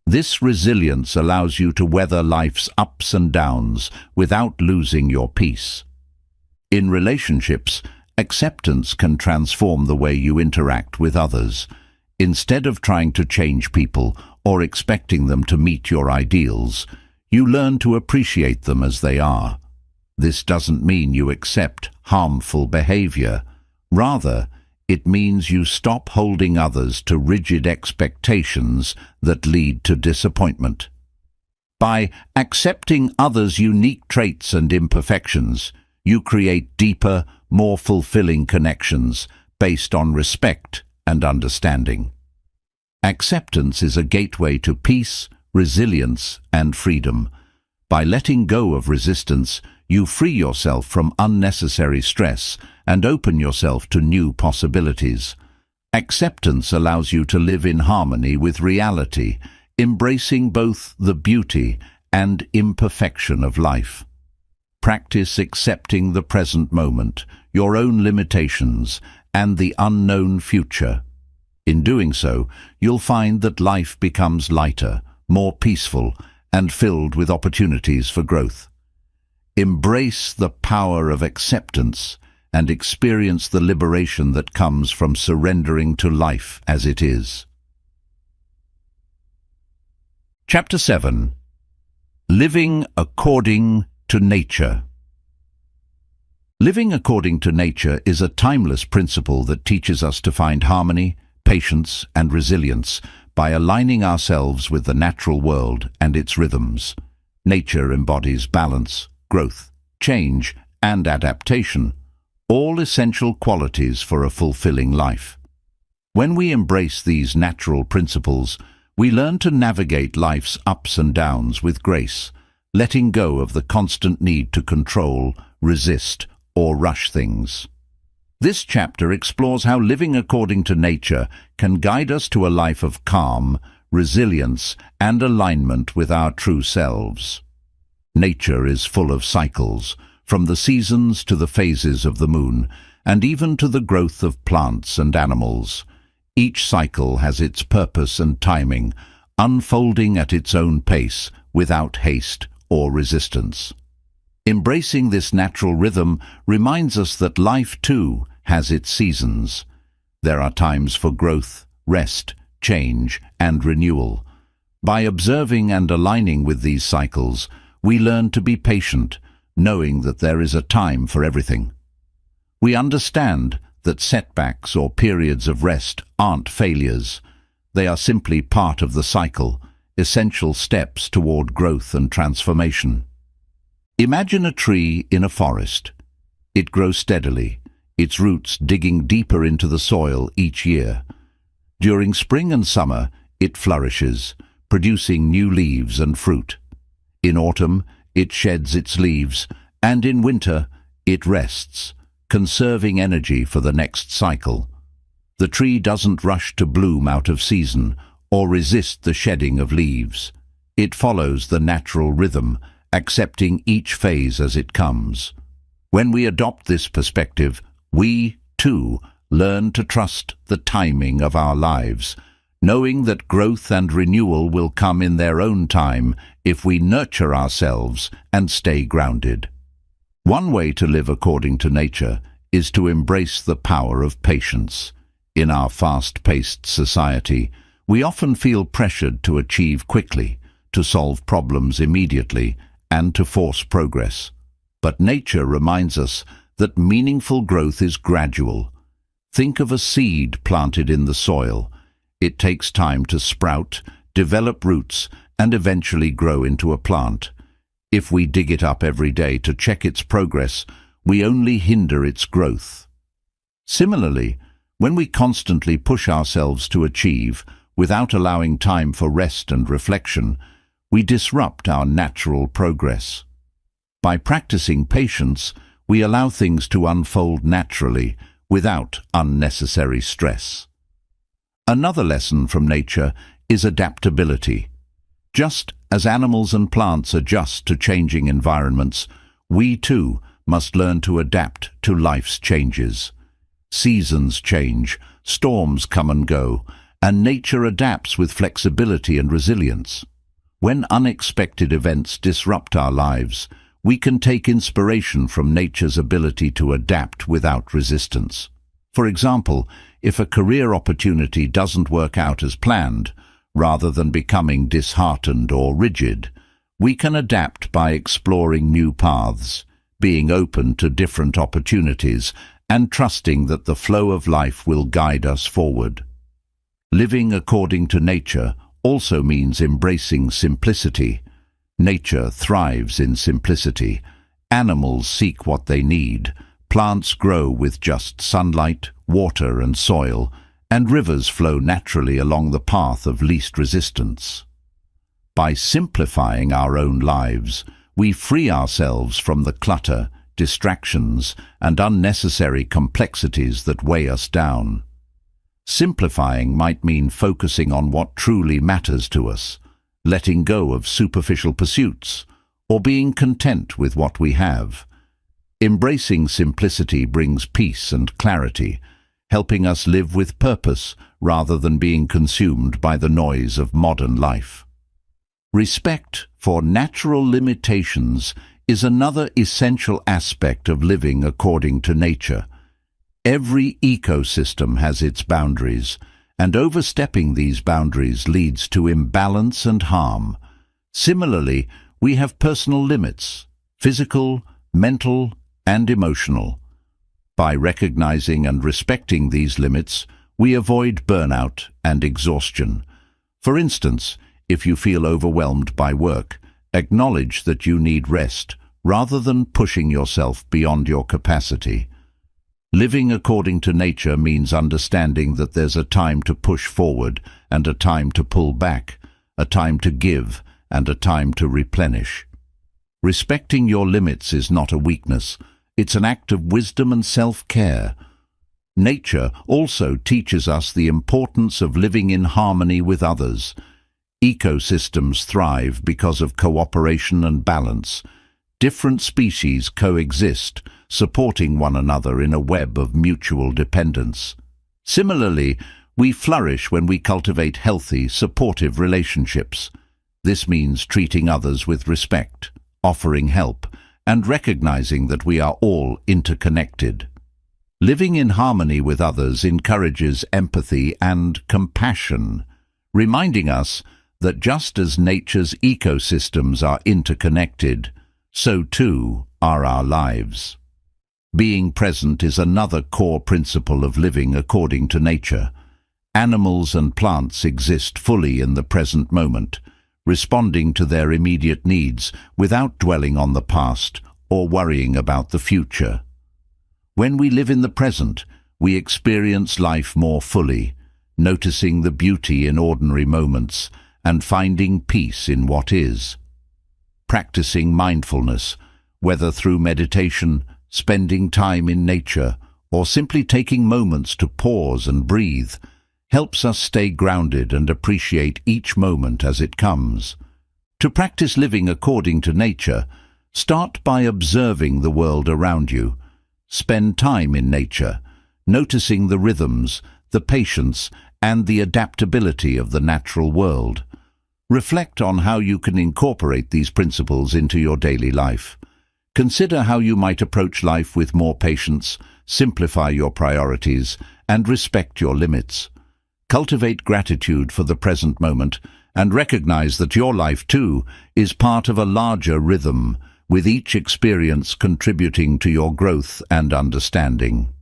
This resilience allows you to weather life's ups and downs without losing your peace. In relationships, acceptance can transform the way you interact with others. Instead of trying to change people or expecting them to meet your ideals, you learn to appreciate them as they are. This doesn't mean you accept harmful behavior. Rather, it means you stop holding others to rigid expectations that lead to disappointment. By accepting others' unique traits and imperfections, you create deeper, more fulfilling connections based on respect and understanding. Acceptance is a gateway to peace, resilience, and freedom. By letting go of resistance, you free yourself from unnecessary stress and open yourself to new possibilities. Acceptance allows you to live in harmony with reality, embracing both the beauty and imperfection of life. Practice accepting the present moment, your own limitations, and the unknown future. In doing so, you'll find that life becomes lighter, more peaceful, and filled with opportunities for growth. Embrace the power of acceptance and experience the liberation that comes from surrendering to life as it is. Chapter 7. Living according to nature. Living according to nature is a timeless principle that teaches us to find harmony, patience, and resilience by aligning ourselves with the natural world and its rhythms. Nature embodies balance, growth, change, and adaptation, all essential qualities for a fulfilling life. When we embrace these natural principles, we learn to navigate life's ups and downs with grace, letting go of the constant need to control, resist, or rush things. This chapter explores how living according to nature can guide us to a life of calm, resilience, and alignment with our true selves. Nature is full of cycles, from the seasons to the phases of the moon, and even to the growth of plants and animals. Each cycle has its purpose and timing, unfolding at its own pace, without haste or resistance. Embracing this natural rhythm reminds us that life, too, has its seasons. There are times for growth, rest, change, and renewal. By observing and aligning with these cycles, we learn to be patient, knowing that there is a time for everything. We understand that setbacks or periods of rest aren't failures. They are simply part of the cycle, essential steps toward growth and transformation. Imagine a tree in a forest. It grows steadily, its roots digging deeper into the soil each year. During spring and summer, it flourishes, producing new leaves and fruit. In autumn, it sheds its leaves, and in winter, it rests, conserving energy for the next cycle. The tree doesn't rush to bloom out of season or resist the shedding of leaves. It follows the natural rhythm, accepting each phase as it comes. When we adopt this perspective, we, too, learn to trust the timing of our lives, knowing that growth and renewal will come in their own time if we nurture ourselves and stay grounded. One way to live according to nature is to embrace the power of patience. In our fast-paced society, we often feel pressured to achieve quickly, to solve problems immediately, and to force progress. But nature reminds us that meaningful growth is gradual. Think of a seed planted in the soil. It takes time to sprout, develop roots, and eventually grow into a plant. If we dig it up every day to check its progress, we only hinder its growth. Similarly, when we constantly push ourselves to achieve, without allowing time for rest and reflection, we disrupt our natural progress. By practicing patience, we allow things to unfold naturally, without unnecessary stress. Another lesson from nature is adaptability. Just as animals and plants adjust to changing environments, we too must learn to adapt to life's changes. Seasons change, storms come and go, and nature adapts with flexibility and resilience. When unexpected events disrupt our lives, we can take inspiration from nature's ability to adapt without resistance. For example, if a career opportunity doesn't work out as planned, rather than becoming disheartened or rigid, we can adapt by exploring new paths, being open to different opportunities, and trusting that the flow of life will guide us forward. Living according to nature also means embracing simplicity. Nature thrives in simplicity. Animals seek what they need. Plants grow with just sunlight, water and soil, and rivers flow naturally along the path of least resistance. By simplifying our own lives, we free ourselves from the clutter, distractions, and unnecessary complexities that weigh us down. Simplifying might mean focusing on what truly matters to us, letting go of superficial pursuits, or being content with what we have. Embracing simplicity brings peace and clarity, helping us live with purpose rather than being consumed by the noise of modern life. Respect for natural limitations is another essential aspect of living according to nature. Every ecosystem has its boundaries, and overstepping these boundaries leads to imbalance and harm. Similarly, we have personal limits, physical, mental, and emotional. By recognizing and respecting these limits, we avoid burnout and exhaustion. For instance, if you feel overwhelmed by work, acknowledge that you need rest rather than pushing yourself beyond your capacity. Living according to nature means understanding that there's a time to push forward and a time to pull back, a time to give and a time to replenish. Respecting your limits is not a weakness, it's an act of wisdom and self-care. Nature also teaches us the importance of living in harmony with others. Ecosystems thrive because of cooperation and balance. Different species coexist, supporting one another in a web of mutual dependence. Similarly, we flourish when we cultivate healthy, supportive relationships. This means treating others with respect, offering help, and recognizing that we are all interconnected. Living in harmony with others encourages empathy and compassion, reminding us that just as nature's ecosystems are interconnected, so too are our lives. Being present is another core principle of living according to nature. Animals and plants exist fully in the present moment, responding to their immediate needs without dwelling on the past or worrying about the future. When we live in the present, we experience life more fully, noticing the beauty in ordinary moments and finding peace in what is. Practicing mindfulness, whether through meditation, spending time in nature, or simply taking moments to pause and breathe, helps us stay grounded and appreciate each moment as it comes. To practice living according to nature, start by observing the world around you. Spend time in nature, noticing the rhythms, the patience, and the adaptability of the natural world. Reflect on how you can incorporate these principles into your daily life. Consider how you might approach life with more patience, simplify your priorities, and respect your limits. Cultivate gratitude for the present moment and recognize that your life, too, is part of a larger rhythm, with each experience contributing to your growth and understanding.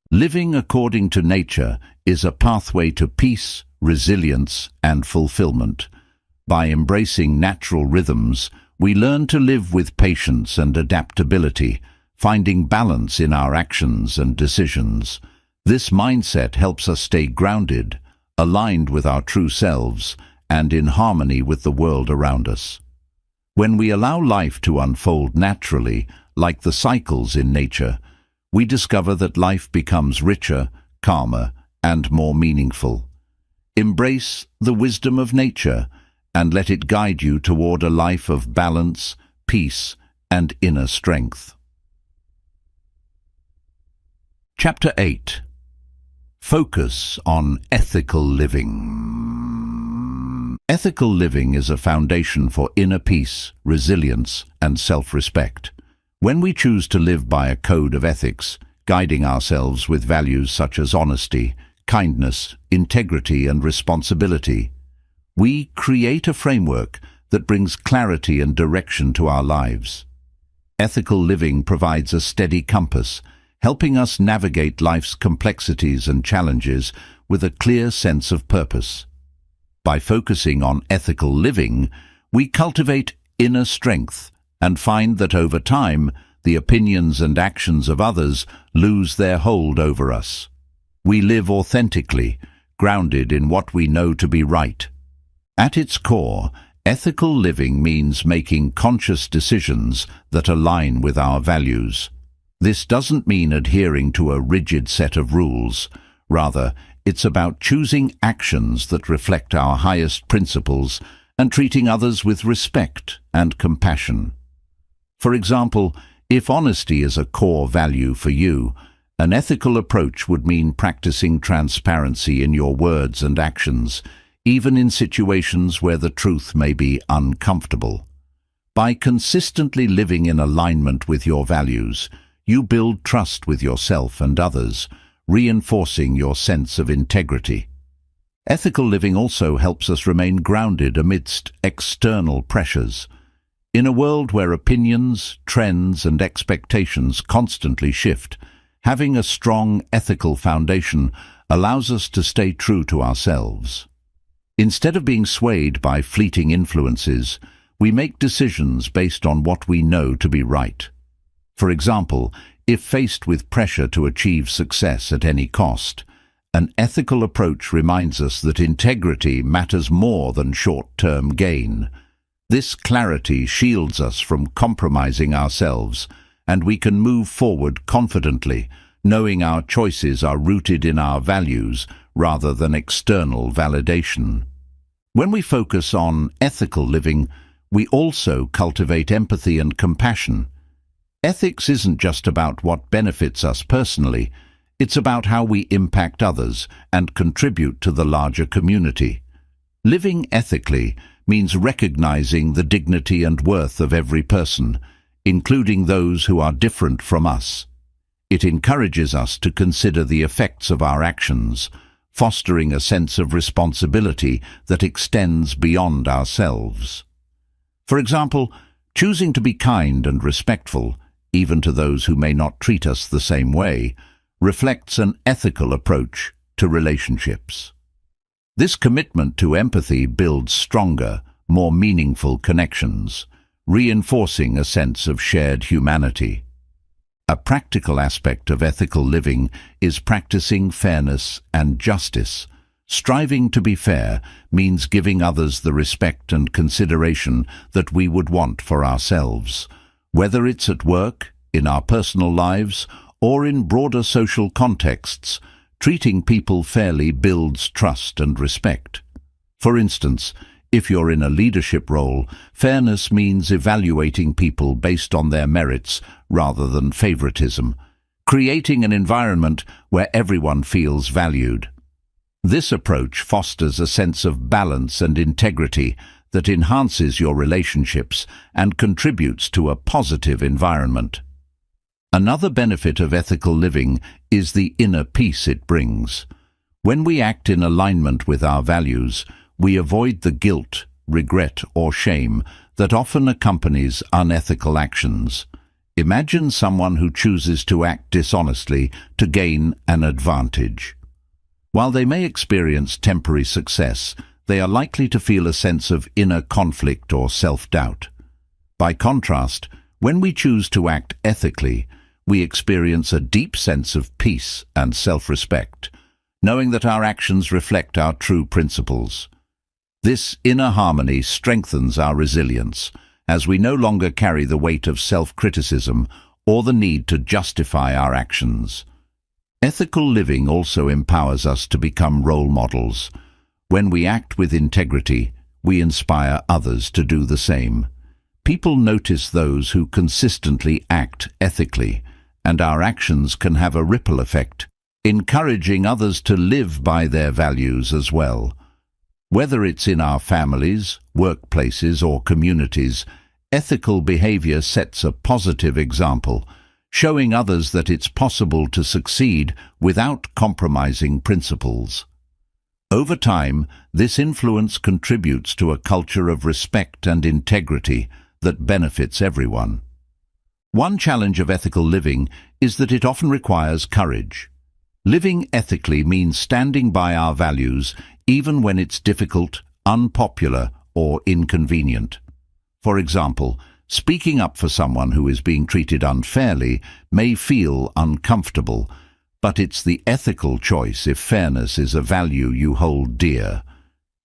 Living according to nature is a pathway to peace, resilience, and fulfillment. By embracing natural rhythms, we learn to live with patience and adaptability, finding balance in our actions and decisions. This mindset helps us stay grounded, aligned with our true selves, and in harmony with the world around us. When we allow life to unfold naturally, like the cycles in nature, we discover that life becomes richer, calmer, and more meaningful. Embrace the wisdom of nature and let it guide you toward a life of balance, peace, and inner strength. Chapter 8. Focus on ethical living. Ethical living is a foundation for inner peace, resilience, and self-respect. When we choose to live by a code of ethics, guiding ourselves with values such as honesty, kindness, integrity, and responsibility, we create a framework that brings clarity and direction to our lives. Ethical living provides a steady compass, helping us navigate life's complexities and challenges with a clear sense of purpose. By focusing on ethical living, we cultivate inner strength and find that over time, the opinions and actions of others lose their hold over us. We live authentically, grounded in what we know to be right. At its core, ethical living means making conscious decisions that align with our values. This doesn't mean adhering to a rigid set of rules. Rather, it's about choosing actions that reflect our highest principles and treating others with respect and compassion. For example, if honesty is a core value for you, an ethical approach would mean practicing transparency in your words and actions, even in situations where the truth may be uncomfortable. By consistently living in alignment with your values, you build trust with yourself and others, reinforcing your sense of integrity. Ethical living also helps us remain grounded amidst external pressures. In a world where opinions, trends, and expectations constantly shift, having a strong ethical foundation allows us to stay true to ourselves. Instead of being swayed by fleeting influences, we make decisions based on what we know to be right. For example, if faced with pressure to achieve success at any cost, an ethical approach reminds us that integrity matters more than short-term gain. This clarity shields us from compromising ourselves, and we can move forward confidently, knowing our choices are rooted in our values rather than external validation. When we focus on ethical living, we also cultivate empathy and compassion. Ethics isn't just about what benefits us personally, it's about how we impact others and contribute to the larger community. Living ethically means recognizing the dignity and worth of every person, including those who are different from us. It encourages us to consider the effects of our actions, fostering a sense of responsibility that extends beyond ourselves. For example, choosing to be kind and respectful, even to those who may not treat us the same way, reflects an ethical approach to relationships. This commitment to empathy builds stronger, more meaningful connections, reinforcing a sense of shared humanity. A practical aspect of ethical living is practicing fairness and justice. Striving to be fair means giving others the respect and consideration that we would want for ourselves, whether it's at work, in our personal lives, or in broader social contexts. Treating people fairly builds trust and respect. For instance, if you're in a leadership role, fairness means evaluating people based on their merits rather than favoritism, creating an environment where everyone feels valued. This approach fosters a sense of balance and integrity that enhances your relationships and contributes to a positive environment. Another benefit of ethical living is the inner peace it brings. When we act in alignment with our values, we avoid the guilt, regret, or shame that often accompanies unethical actions. Imagine someone who chooses to act dishonestly to gain an advantage. While they may experience temporary success, they are likely to feel a sense of inner conflict or self-doubt. By contrast, when we choose to act ethically, we experience a deep sense of peace and self-respect, knowing that our actions reflect our true principles. This inner harmony strengthens our resilience, as we no longer carry the weight of self-criticism or the need to justify our actions. Ethical living also empowers us to become role models. When we act with integrity, we inspire others to do the same. People notice those who consistently act ethically, and our actions can have a ripple effect, encouraging others to live by their values as well. Whether it's in our families, workplaces, or communities, ethical behavior sets a positive example, showing others that it's possible to succeed without compromising principles. Over time, this influence contributes to a culture of respect and integrity that benefits everyone. One challenge of ethical living is that it often requires courage. Living ethically means standing by our values even when it's difficult, unpopular, or inconvenient. For example, Speaking up for someone who is being treated unfairly may feel uncomfortable, but it's the ethical choice if fairness is a value you hold dear.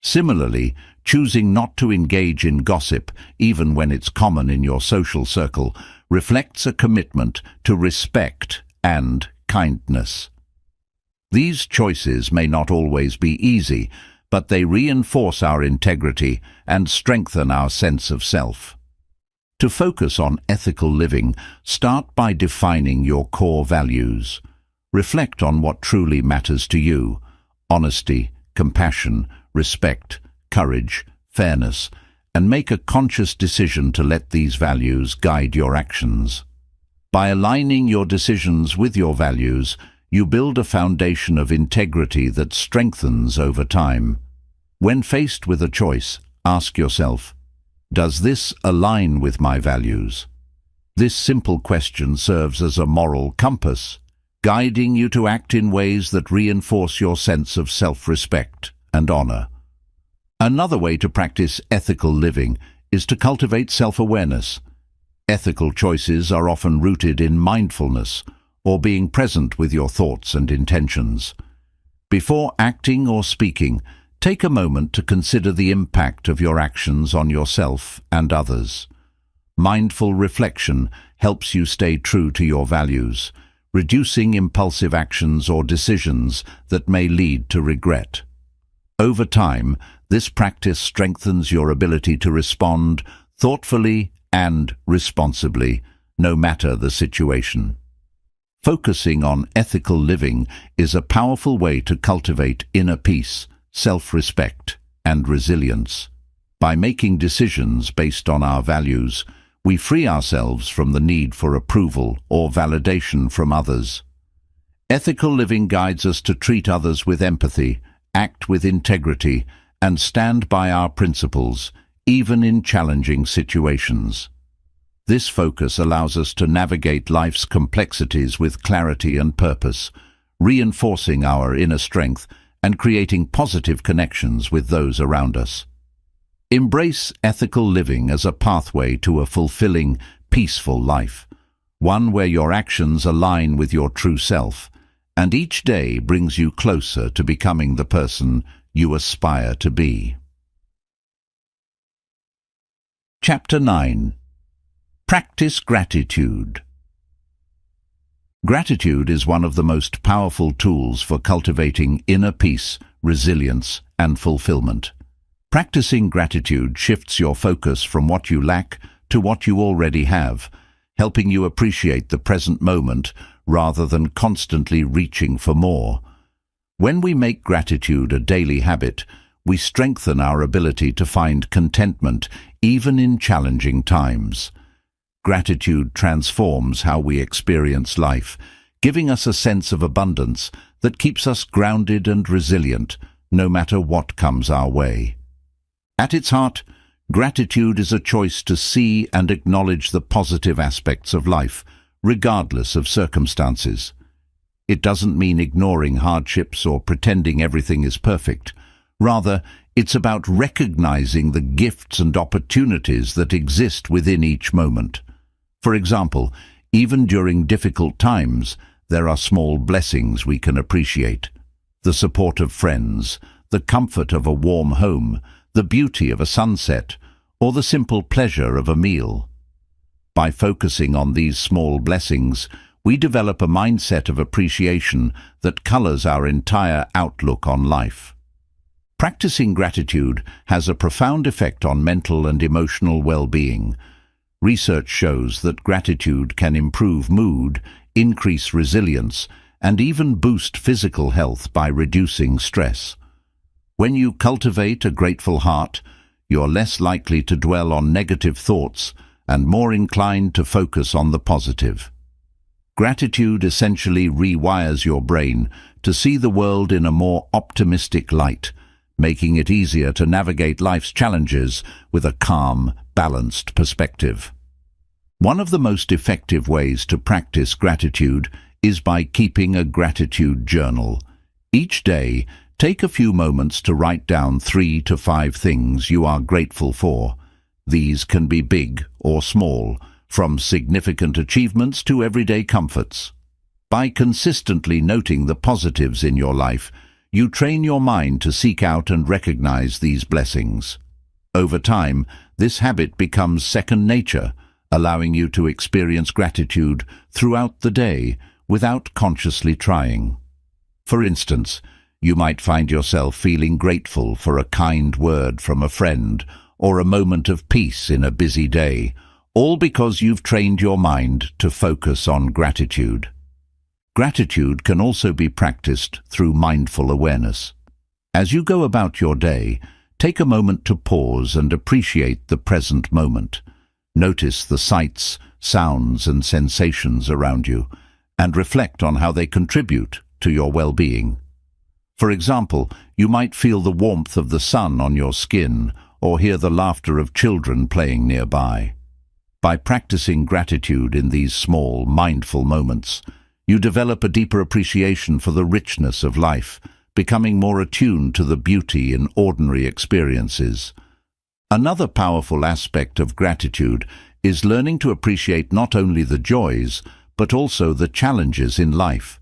Similarly, choosing not to engage in gossip, even when it's common in your social circle, reflects a commitment to respect and kindness. These choices may not always be easy, but they reinforce our integrity and strengthen our sense of self. To focus on ethical living, start by defining your core values. Reflect on what truly matters to you: honesty, compassion, respect, courage, fairness, and make a conscious decision to let these values guide your actions. By aligning your decisions with your values, you build a foundation of integrity that strengthens over time. When faced with a choice, ask yourself, does this align with my values? This simple question serves as a moral compass, guiding you to act in ways that reinforce your sense of self-respect and honor. Another way to practice ethical living is to cultivate self-awareness. Ethical choices are often rooted in mindfulness or being present with your thoughts and intentions. Before acting or speaking, take a moment to consider the impact of your actions on yourself and others. Mindful reflection helps you stay true to your values, reducing impulsive actions or decisions that may lead to regret. Over time, this practice strengthens your ability to respond thoughtfully and responsibly, no matter the situation. Focusing on ethical living is a powerful way to cultivate inner peace, self-respect, and resilience. By making decisions based on our values, we free ourselves from the need for approval or validation from others. Ethical living guides us to treat others with empathy, act with integrity, and stand by our principles, even in challenging situations. This focus allows us to navigate life's complexities with clarity and purpose, reinforcing our inner strength and creating positive connections with those around us. Embrace ethical living as a pathway to a fulfilling, peaceful life, one where your actions align with your true self, and each day brings you closer to becoming the person you aspire to be. Chapter 9. Practice gratitude. Gratitude is one of the most powerful tools for cultivating inner peace, resilience, and fulfillment. Practicing gratitude shifts your focus from what you lack to what you already have, helping you appreciate the present moment rather than constantly reaching for more. When we make gratitude a daily habit, we strengthen our ability to find contentment even in challenging times. Gratitude transforms how we experience life, giving us a sense of abundance that keeps us grounded and resilient, no matter what comes our way. At its heart, gratitude is a choice to see and acknowledge the positive aspects of life, regardless of circumstances. It doesn't mean ignoring hardships or pretending everything is perfect. Rather, it's about recognizing the gifts and opportunities that exist within each moment. For example, even during difficult times, there are small blessings we can appreciate. The support of friends, the comfort of a warm home, the beauty of a sunset, or the simple pleasure of a meal. By focusing on these small blessings, we develop a mindset of appreciation that colors our entire outlook on life. Practicing gratitude has a profound effect on mental and emotional well-being. Research shows that gratitude can improve mood, increase resilience, and even boost physical health by reducing stress. When you cultivate a grateful heart, you're less likely to dwell on negative thoughts and more inclined to focus on the positive. Gratitude essentially rewires your brain to see the world in a more optimistic light, making it easier to navigate life's challenges with a calm, balanced perspective. One of the most effective ways to practice gratitude is by keeping a gratitude journal. Each day, take a few moments to write down 3 to 5 things you are grateful for. These can be big or small, from significant achievements to everyday comforts. By consistently noting the positives in your life, you train your mind to seek out and recognize these blessings. Over time, this habit becomes second nature, allowing you to experience gratitude throughout the day without consciously trying. For instance, you might find yourself feeling grateful for a kind word from a friend or a moment of peace in a busy day, all because you've trained your mind to focus on gratitude. Gratitude can also be practiced through mindful awareness. As you go about your day, take a moment to pause and appreciate the present moment. Notice the sights, sounds, and sensations around you, and reflect on how they contribute to your well-being. For example, you might feel the warmth of the sun on your skin or hear the laughter of children playing nearby. By practicing gratitude in these small, mindful moments, you develop a deeper appreciation for the richness of life, becoming more attuned to the beauty in ordinary experiences. Another powerful aspect of gratitude is learning to appreciate not only the joys, but also the challenges in life.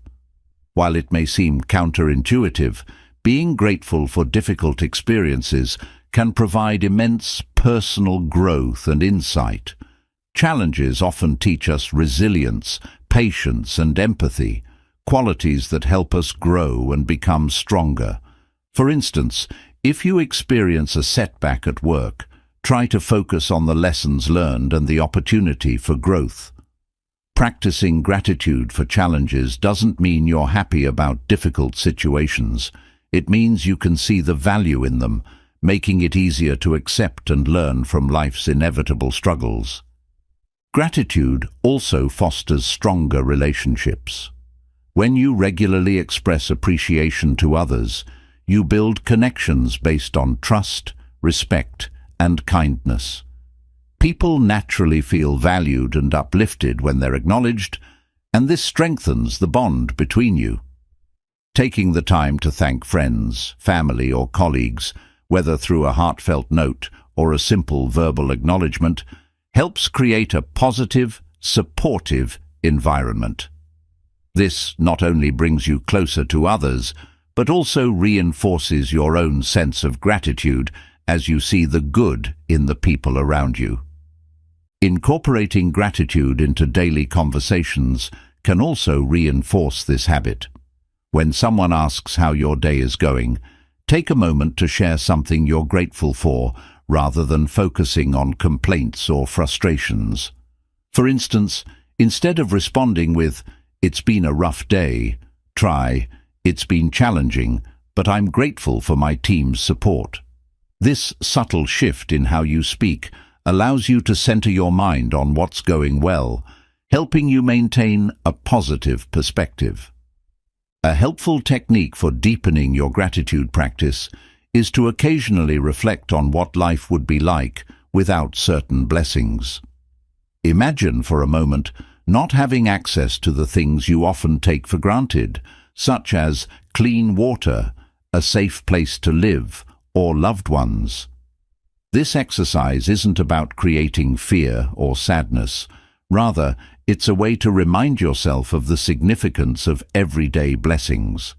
While it may seem counterintuitive, being grateful for difficult experiences can provide immense personal growth and insight. Challenges often teach us resilience, patience, and empathy, qualities that help us grow and become stronger. For instance, if you experience a setback at work, try to focus on the lessons learned and the opportunity for growth. Practicing gratitude for challenges doesn't mean you're happy about difficult situations. It means you can see the value in them, making it easier to accept and learn from life's inevitable struggles. Gratitude also fosters stronger relationships. When you regularly express appreciation to others, you build connections based on trust, respect, and kindness. People naturally feel valued and uplifted when they're acknowledged, and this strengthens the bond between you. Taking the time to thank friends, family, or colleagues, whether through a heartfelt note or a simple verbal acknowledgement, helps create a positive, supportive environment. This not only brings you closer to others, but also reinforces your own sense of gratitude as you see the good in the people around you. Incorporating gratitude into daily conversations can also reinforce this habit. When someone asks how your day is going, take a moment to share something you're grateful for rather than focusing on complaints or frustrations. For instance, instead of responding with, "It's been a rough day," try, "It's been challenging, but I'm grateful for my team's support." This subtle shift in how you speak allows you to center your mind on what's going well, helping you maintain a positive perspective. A helpful technique for deepening your gratitude practice is to occasionally reflect on what life would be like without certain blessings. Imagine for a moment not having access to the things you often take for granted, such as clean water, a safe place to live, or loved ones. This exercise isn't about creating fear or sadness. Rather, it's a way to remind yourself of the significance of everyday blessings.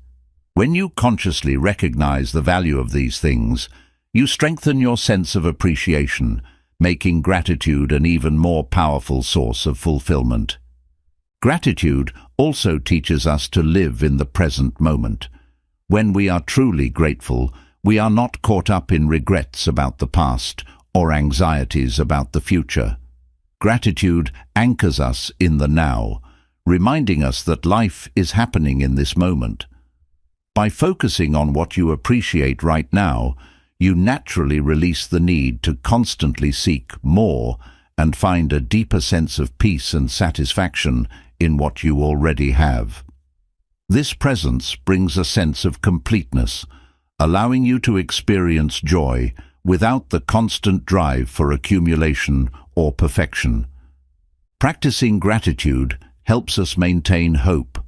When you consciously recognize the value of these things, you strengthen your sense of appreciation, making gratitude an even more powerful source of fulfillment. Gratitude also teaches us to live in the present moment. When we are truly grateful, we are not caught up in regrets about the past or anxieties about the future. Gratitude anchors us in the now, reminding us that life is happening in this moment. By focusing on what you appreciate right now, you naturally release the need to constantly seek more and find a deeper sense of peace and satisfaction in what you already have. This presence brings a sense of completeness, allowing you to experience joy without the constant drive for accumulation or perfection. Practicing gratitude helps us maintain hope.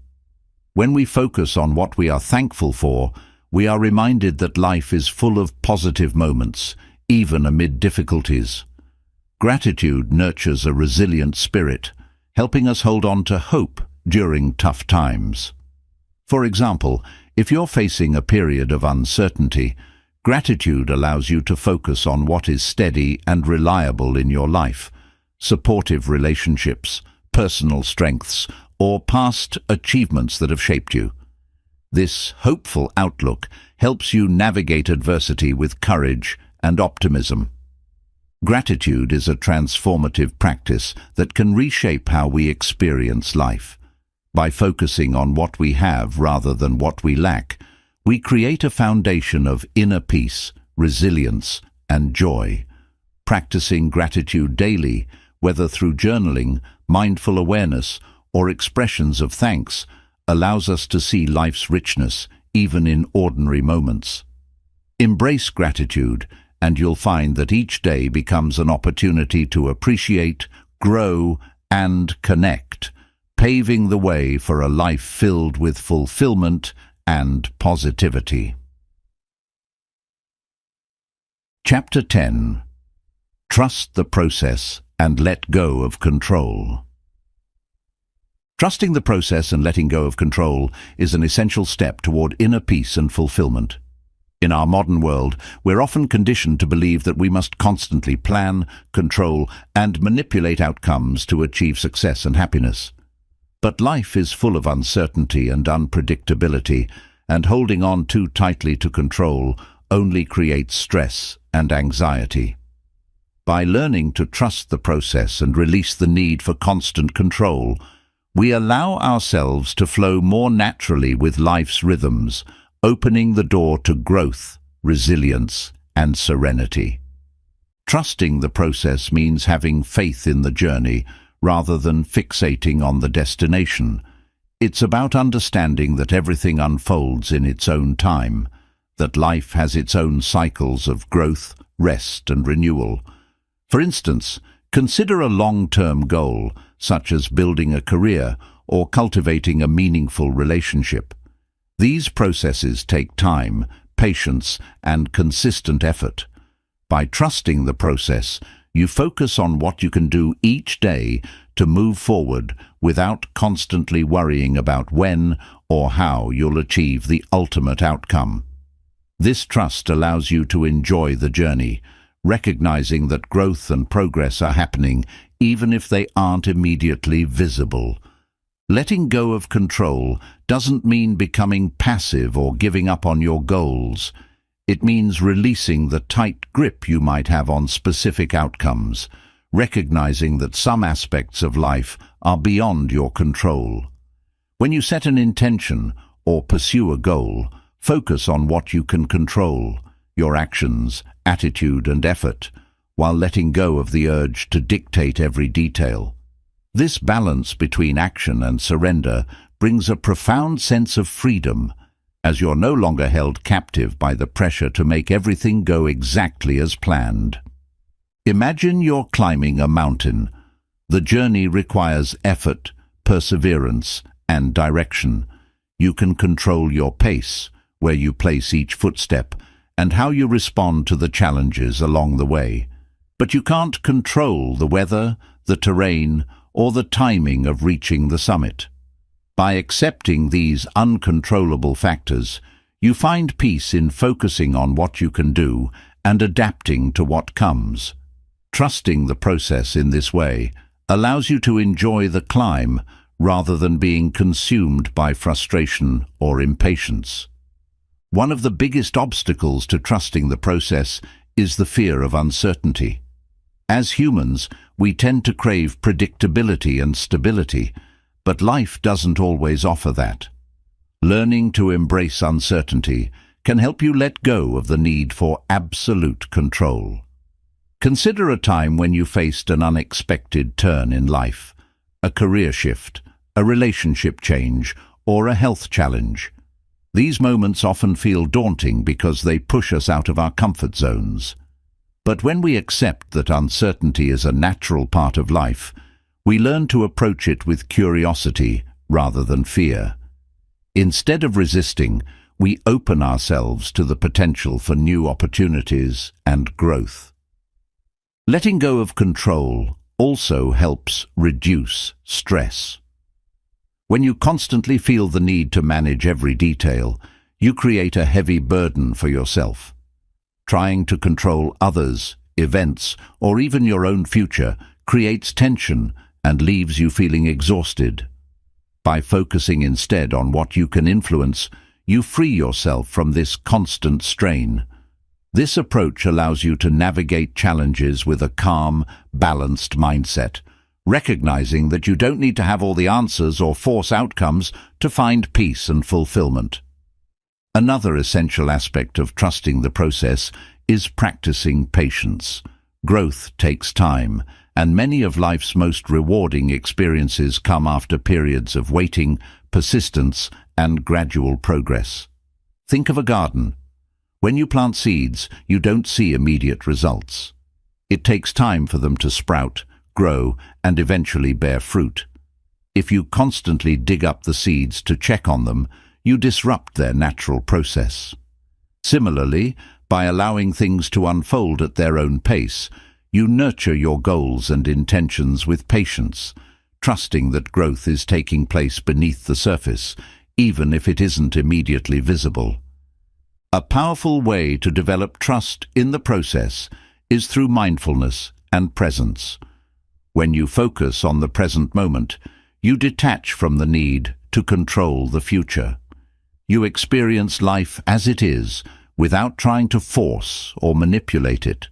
When we focus on what we are thankful for, we are reminded that life is full of positive moments, even amid difficulties. Gratitude nurtures a resilient spirit, helping us hold on to hope during tough times. For example, if you're facing a period of uncertainty, gratitude allows you to focus on what is steady and reliable in your life: supportive relationships, personal strengths, or past achievements that have shaped you. This hopeful outlook helps you navigate adversity with courage and optimism. Gratitude is a transformative practice that can reshape how we experience life. By focusing on what we have rather than what we lack, we create a foundation of inner peace, resilience, and joy. Practicing gratitude daily, whether through journaling, mindful awareness, or expressions of thanks, allows us to see life's richness even in ordinary moments. Embrace gratitude, and you'll find that each day becomes an opportunity to appreciate, grow, and connect, paving the way for a life filled with fulfillment and positivity. Chapter 10. Trust the process and let go of control. Trusting the process and letting go of control is an essential step toward inner peace and fulfillment. In our modern world, we're often conditioned to believe that we must constantly plan, control, and manipulate outcomes to achieve success and happiness. But life is full of uncertainty and unpredictability, and holding on too tightly to control only creates stress and anxiety. By learning to trust the process and release the need for constant control, we allow ourselves to flow more naturally with life's rhythms, opening the door to growth, resilience, and serenity. Trusting the process means having faith in the journey rather than fixating on the destination. It's about understanding that everything unfolds in its own time, that life has its own cycles of growth, rest, and renewal. For instance, consider a long-term goal, such as building a career or cultivating a meaningful relationship. These processes take time, patience, and consistent effort. By trusting the process, you focus on what you can do each day to move forward without constantly worrying about when or how you'll achieve the ultimate outcome. This trust allows you to enjoy the journey, recognizing that growth and progress are happening even if they aren't immediately visible. Letting go of control doesn't mean becoming passive or giving up on your goals. It means releasing the tight grip you might have on specific outcomes, recognizing that some aspects of life are beyond your control. When you set an intention or pursue a goal, focus on what you can control: your actions, attitude, and effort, while letting go of the urge to dictate every detail. This balance between action and surrender brings a profound sense of freedom, as you're no longer held captive by the pressure to make everything go exactly as planned. Imagine you're climbing a mountain. The journey requires effort, perseverance, and direction. You can control your pace, where you place each footstep, and how you respond to the challenges along the way. But you can't control the weather, the terrain, or the timing of reaching the summit. By accepting these uncontrollable factors, you find peace in focusing on what you can do and adapting to what comes. Trusting the process in this way allows you to enjoy the climb rather than being consumed by frustration or impatience. One of the biggest obstacles to trusting the process is the fear of uncertainty. As humans, we tend to crave predictability and stability, but life doesn't always offer that. Learning to embrace uncertainty can help you let go of the need for absolute control. Consider a time when you faced an unexpected turn in life: a career shift, a relationship change, or a health challenge. These moments often feel daunting because they push us out of our comfort zones. But when we accept that uncertainty is a natural part of life, we learn to approach it with curiosity rather than fear. Instead of resisting, we open ourselves to the potential for new opportunities and growth. Letting go of control also helps reduce stress. When you constantly feel the need to manage every detail, you create a heavy burden for yourself. Trying to control others, events, or even your own future creates tension and leaves you feeling exhausted. By focusing instead on what you can influence, you free yourself from this constant strain. This approach allows you to navigate challenges with a calm, balanced mindset, recognizing that you don't need to have all the answers or force outcomes to find peace and fulfillment. Another essential aspect of trusting the process is practicing patience. Growth takes time, and many of life's most rewarding experiences come after periods of waiting, persistence, and gradual progress. Think of a garden. When you plant seeds, you don't see immediate results. It takes time for them to sprout, grow, and eventually bear fruit. If you constantly dig up the seeds to check on them, you disrupt their natural process. Similarly, by allowing things to unfold at their own pace, you nurture your goals and intentions with patience, trusting that growth is taking place beneath the surface, even if it isn't immediately visible. A powerful way to develop trust in the process is through mindfulness and presence. When you focus on the present moment, you detach from the need to control the future. You experience life as it is, without trying to force or manipulate it.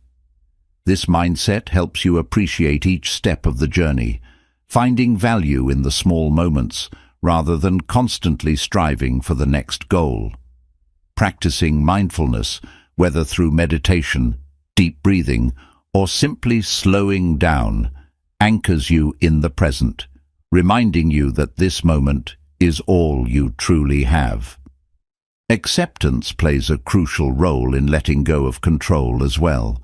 This mindset helps you appreciate each step of the journey, finding value in the small moments rather than constantly striving for the next goal. Practicing mindfulness, whether through meditation, deep breathing, or simply slowing down, anchors you in the present, reminding you that this moment is all you truly have. Acceptance plays a crucial role in letting go of control as well.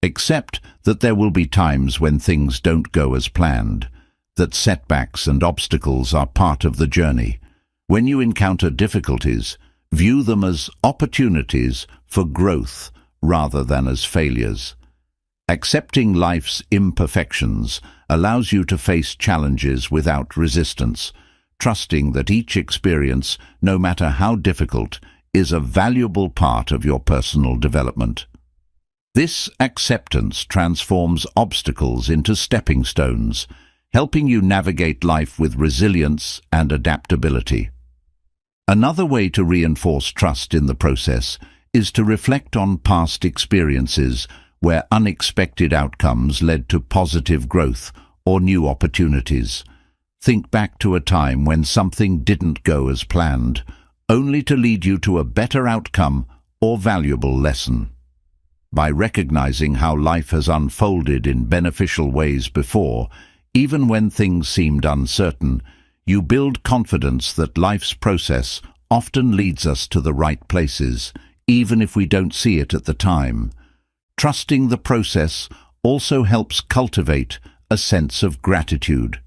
Accept that there will be times when things don't go as planned, that setbacks and obstacles are part of the journey. When you encounter difficulties, view them as opportunities for growth rather than as failures. Accepting life's imperfections allows you to face challenges without resistance, trusting that each experience, no matter how difficult, is a valuable part of your personal development. This acceptance transforms obstacles into stepping stones, helping you navigate life with resilience and adaptability. Another way to reinforce trust in the process is to reflect on past experiences where unexpected outcomes led to positive growth or new opportunities. Think back to a time when something didn't go as planned, only to lead you to a better outcome or valuable lesson. By recognizing how life has unfolded in beneficial ways before, even when things seemed uncertain, you build confidence that life's process often leads us to the right places, even if we don't see it at the time. Trusting the process also helps cultivate a sense of gratitude.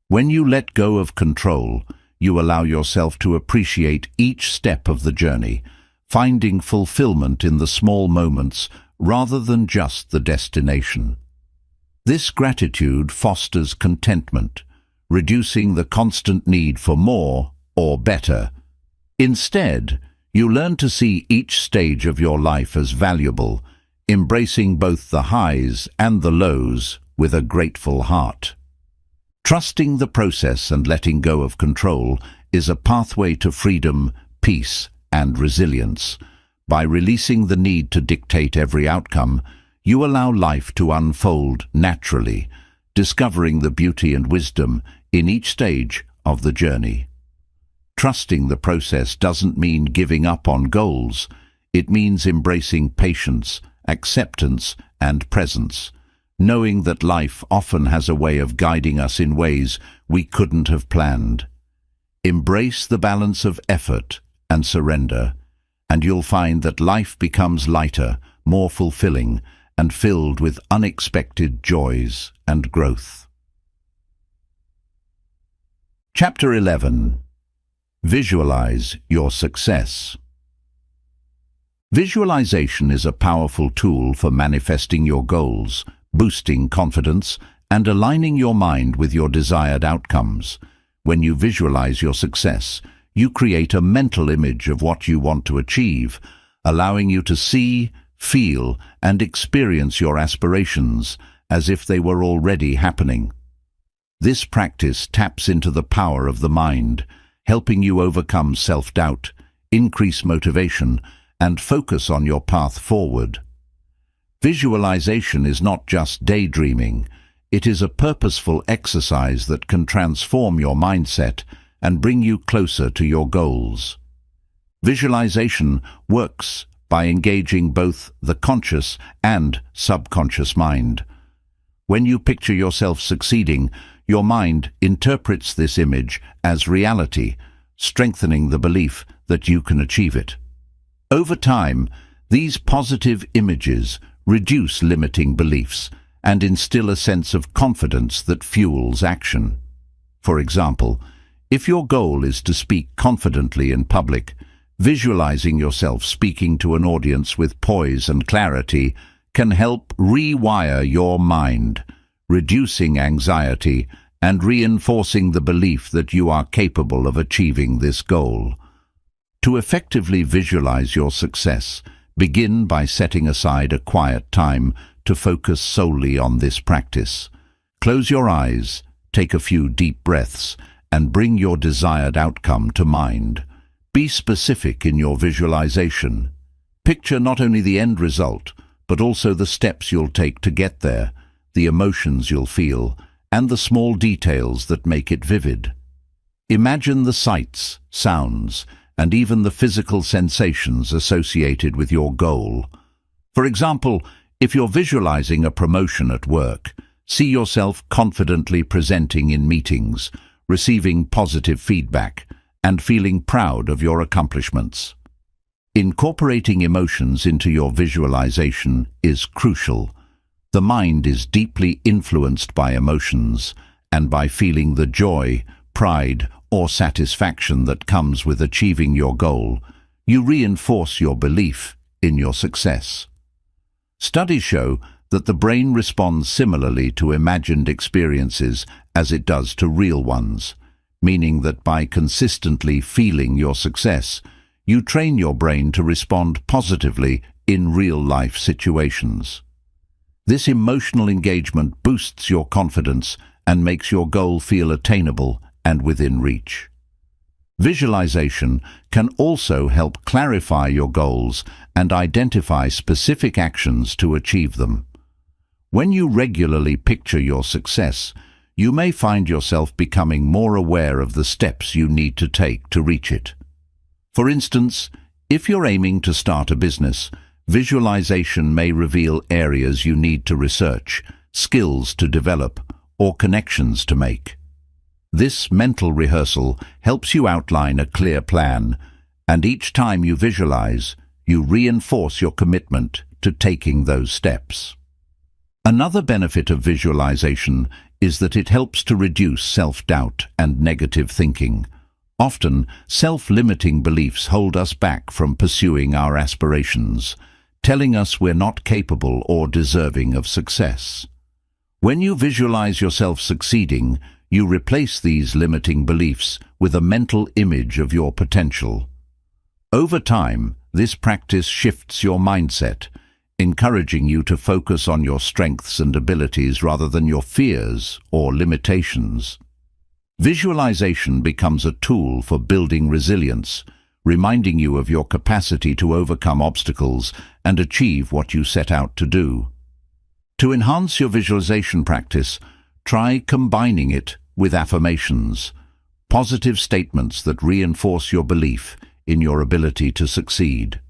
When you let go of control, you allow yourself to appreciate each step of the journey, finding fulfillment in the small moments rather than just the destination. This gratitude fosters contentment, reducing the constant need for more or better. Instead, you learn to see each stage of your life as valuable, embracing both the highs and the lows with a grateful heart. Trusting the process and letting go of control is a pathway to freedom, peace, and resilience. By releasing the need to dictate every outcome, you allow life to unfold naturally, discovering the beauty and wisdom in each stage of the journey. Trusting the process doesn't mean giving up on goals. It means embracing patience, acceptance, and presence, knowing that life often has a way of guiding us in ways we couldn't have planned. Embrace the balance of effort and surrender, and you'll find that life becomes lighter, more fulfilling, and filled with unexpected joys and growth. Chapter 11. Visualize your success. Visualization is a powerful tool for manifesting your goals, boosting confidence and aligning your mind with your desired outcomes. When you visualize your success, you create a mental image of what you want to achieve, allowing you to see, feel, and experience your aspirations as if they were already happening. This practice taps into the power of the mind, helping you overcome self-doubt, increase motivation, and focus on your path forward. Visualization is not just daydreaming. It is a purposeful exercise that can transform your mindset and bring you closer to your goals. Visualization works by engaging both the conscious and subconscious mind. When you picture yourself succeeding, your mind interprets this image as reality, strengthening the belief that you can achieve it. Over time, these positive images reduce limiting beliefs and instill a sense of confidence that fuels action. For example, if your goal is to speak confidently in public, visualizing yourself speaking to an audience with poise and clarity can help rewire your mind, reducing anxiety and reinforcing the belief that you are capable of achieving this goal. To effectively visualize your success, begin by setting aside a quiet time to focus solely on this practice. Close your eyes, take a few deep breaths, and bring your desired outcome to mind. Be specific in your visualization. Picture not only the end result, but also the steps you'll take to get there, the emotions you'll feel, and the small details that make it vivid. Imagine the sights, sounds, and even the physical sensations associated with your goal. For example, if you're visualizing a promotion at work, see yourself confidently presenting in meetings, receiving positive feedback, and feeling proud of your accomplishments. Incorporating emotions into your visualization is crucial. The mind is deeply influenced by emotions, and by feeling the joy, pride, or satisfaction that comes with achieving your goal, you reinforce your belief in your success. Studies show that the brain responds similarly to imagined experiences as it does to real ones, meaning that by consistently feeling your success, you train your brain to respond positively in real-life situations. This emotional engagement boosts your confidence and makes your goal feel attainable and within reach. Visualization can also help clarify your goals and identify specific actions to achieve them. When you regularly picture your success, you may find yourself becoming more aware of the steps you need to take to reach it. For instance, if you're aiming to start a business, visualization may reveal areas you need to research, skills to develop, or connections to make. This mental rehearsal helps you outline a clear plan, and each time you visualize, you reinforce your commitment to taking those steps. Another benefit of visualization is that it helps to reduce self-doubt and negative thinking. Often, self-limiting beliefs hold us back from pursuing our aspirations, telling us we're not capable or deserving of success. When you visualize yourself succeeding, you replace these limiting beliefs with a mental image of your potential. Over time, this practice shifts your mindset, encouraging you to focus on your strengths and abilities rather than your fears or limitations. Visualization becomes a tool for building resilience, reminding you of your capacity to overcome obstacles and achieve what you set out to do. To enhance your visualization practice, try combining it with affirmations, positive statements that reinforce your belief in your ability to succeed.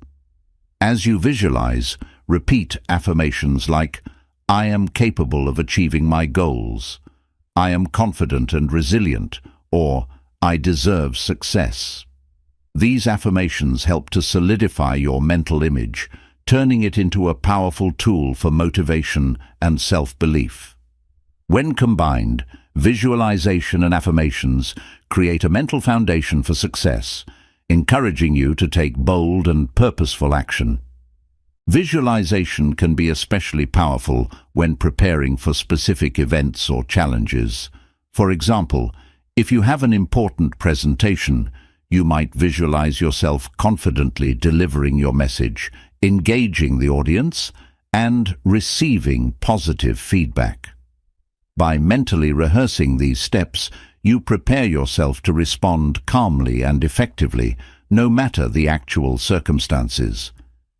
As you visualize, repeat affirmations like, "I am capable of achieving my goals," "I am confident and resilient," or "I deserve success." These affirmations help to solidify your mental image, turning it into a powerful tool for motivation and self-belief. When combined, visualization and affirmations create a mental foundation for success, encouraging you to take bold and purposeful action. Visualization can be especially powerful when preparing for specific events or challenges. For example, if you have an important presentation, you might visualize yourself confidently delivering your message, engaging the audience, and receiving positive feedback. By mentally rehearsing these steps, you prepare yourself to respond calmly and effectively, no matter the actual circumstances.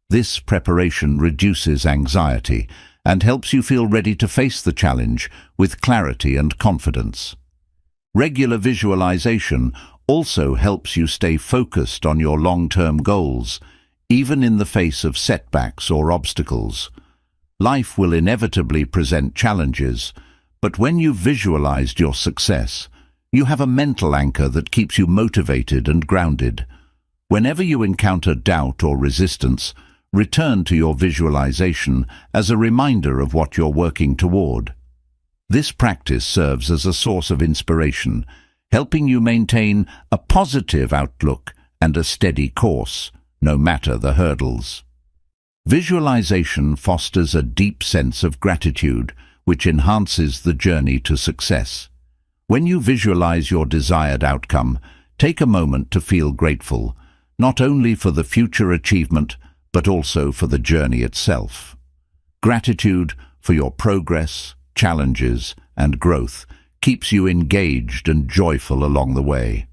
This preparation reduces anxiety and helps you feel ready to face the challenge with clarity and confidence. Regular visualization also helps you stay focused on your long-term goals, even in the face of setbacks or obstacles. Life will inevitably present challenges, but when you've visualized your success, you have a mental anchor that keeps you motivated and grounded. Whenever you encounter doubt or resistance, return to your visualization as a reminder of what you're working toward. This practice serves as a source of inspiration, helping you maintain a positive outlook and a steady course, no matter the hurdles. Visualization fosters a deep sense of gratitude, which enhances the journey to success. When you visualize your desired outcome, take a moment to feel grateful, not only for the future achievement, but also for the journey itself. Gratitude for your progress, challenges, and growth keeps you engaged and joyful along the way.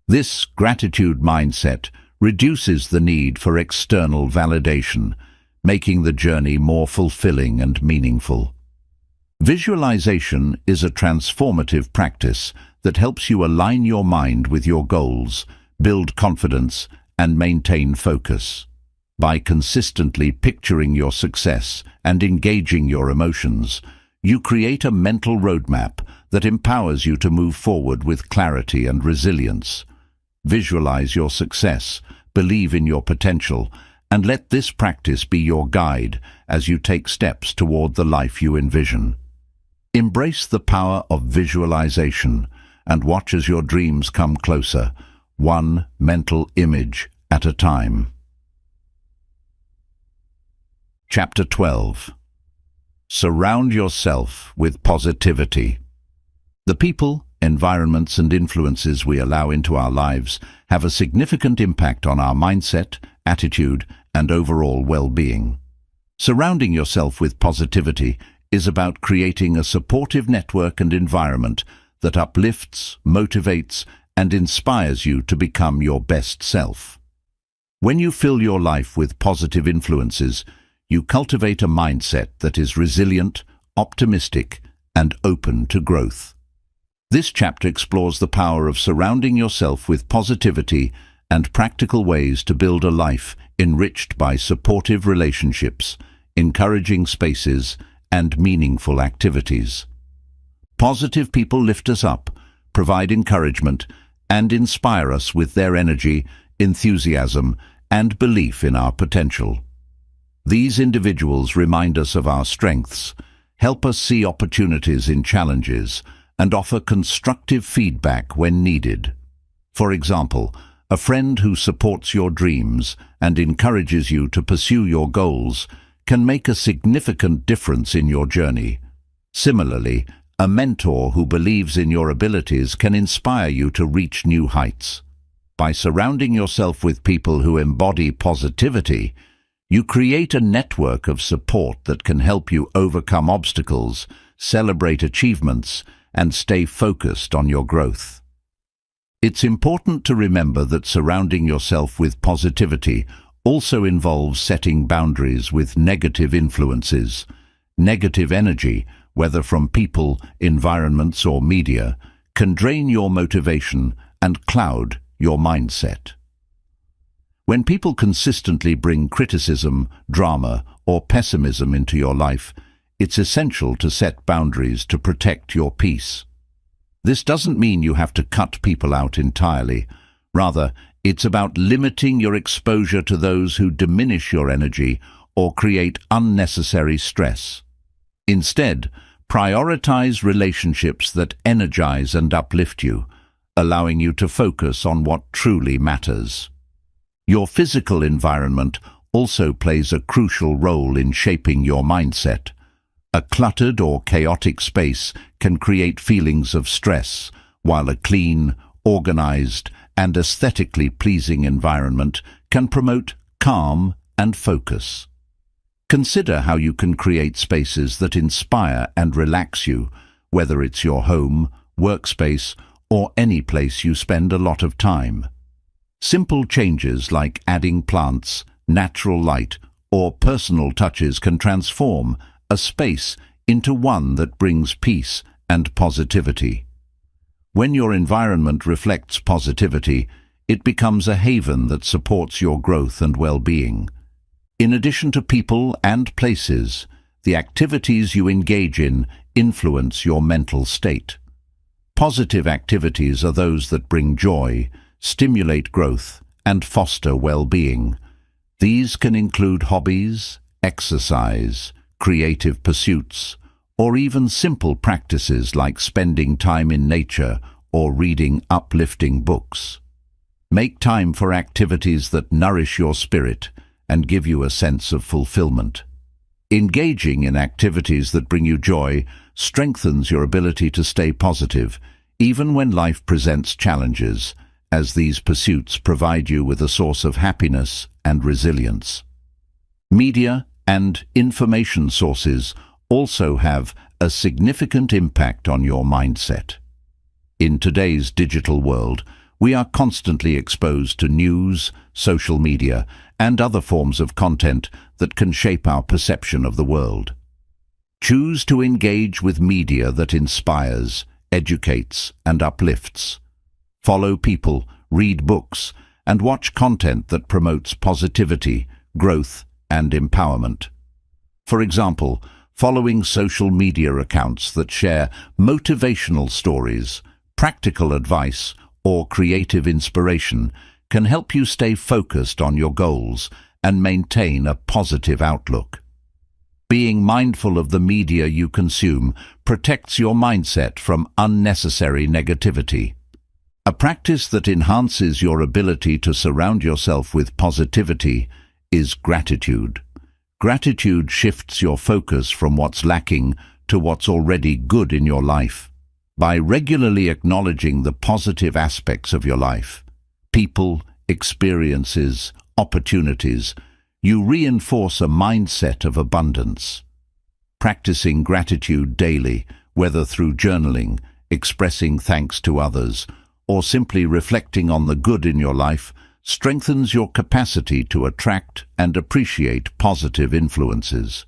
This gratitude mindset reduces the need for external validation, making the journey more fulfilling and meaningful. Visualization is a transformative practice that helps you align your mind with your goals, build confidence, and maintain focus. By consistently picturing your success and engaging your emotions, you create a mental roadmap that empowers you to move forward with clarity and resilience. Visualize your success, believe in your potential, and let this practice be your guide as you take steps toward the life you envision. Embrace the power of visualization and watch as your dreams come closer, one mental image at a time. Chapter 12. Surround yourself with positivity. The people, environments, and influences we allow into our lives have a significant impact on our mindset, attitude, and overall well-being. Surrounding yourself with positivity is about creating a supportive network and environment that uplifts, motivates, and inspires you to become your best self. When you fill your life with positive influences, you cultivate a mindset that is resilient, optimistic, and open to growth. This chapter explores the power of surrounding yourself with positivity and practical ways to build a life enriched by supportive relationships, encouraging spaces, and meaningful activities. Positive people lift us up, provide encouragement, and inspire us with their energy, enthusiasm, and belief in our potential. These individuals remind us of our strengths, help us see opportunities in challenges, and offer constructive feedback when needed. For example, a friend who supports your dreams and encourages you to pursue your goals can make a significant difference in your journey. Similarly, a mentor who believes in your abilities can inspire you to reach new heights. By surrounding yourself with people who embody positivity, you create a network of support that can help you overcome obstacles, celebrate achievements, and stay focused on your growth. It's important to remember that surrounding yourself with positivity also involves setting boundaries with negative influences. Negative energy, whether from people, environments, or media, can drain your motivation and cloud your mindset. When people consistently bring criticism, drama, or pessimism into your life, it's essential to set boundaries to protect your peace. This doesn't mean you have to cut people out entirely. Rather, it's about limiting your exposure to those who diminish your energy or create unnecessary stress. Instead, prioritize relationships that energize and uplift you, allowing you to focus on what truly matters. Your physical environment also plays a crucial role in shaping your mindset. A cluttered or chaotic space can create feelings of stress, while a clean, organized, and aesthetically pleasing environment can promote calm and focus. Consider how you can create spaces that inspire and relax you, whether it's your home, workspace, or any place you spend a lot of time. Simple changes like adding plants, natural light, or personal touches can transform a space into one that brings peace and positivity. When your environment reflects positivity, it becomes a haven that supports your growth and well-being. In addition to people and places, the activities you engage in influence your mental state. Positive activities are those that bring joy, stimulate growth, and foster well-being. These can include hobbies, exercise, creative pursuits, or even simple practices like spending time in nature or reading uplifting books. Make time for activities that nourish your spirit and give you a sense of fulfillment. Engaging in activities that bring you joy strengthens your ability to stay positive, even when life presents challenges, as these pursuits provide you with a source of happiness and resilience. Media and information sources also have a significant impact on your mindset. In today's digital world, we are constantly exposed to news, social media, and other forms of content that can shape our perception of the world. Choose to engage with media that inspires, educates, and uplifts. Follow people, read books, and watch content that promotes positivity, growth, and empowerment. For example, following social media accounts that share motivational stories, practical advice, or creative inspiration can help you stay focused on your goals and maintain a positive outlook. Being mindful of the media you consume protects your mindset from unnecessary negativity. A practice that enhances your ability to surround yourself with positivity is gratitude. Gratitude shifts your focus from what's lacking to what's already good in your life. By regularly acknowledging the positive aspects of your life, people, experiences, opportunities, you reinforce a mindset of abundance. Practicing gratitude daily, whether through journaling, expressing thanks to others, or simply reflecting on the good in your life, strengthens your capacity to attract and appreciate positive influences.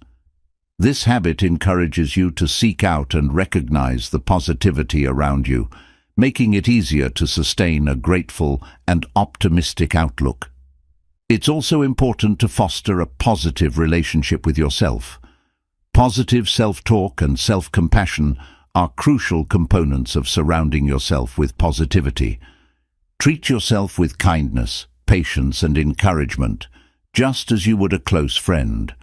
This habit encourages you to seek out and recognize the positivity around you, making it easier to sustain a grateful and optimistic outlook. It's also important to foster a positive relationship with yourself. Positive self-talk and self-compassion are crucial components of surrounding yourself with positivity. Treat yourself with kindness, patience, and encouragement, just as you would a close friend.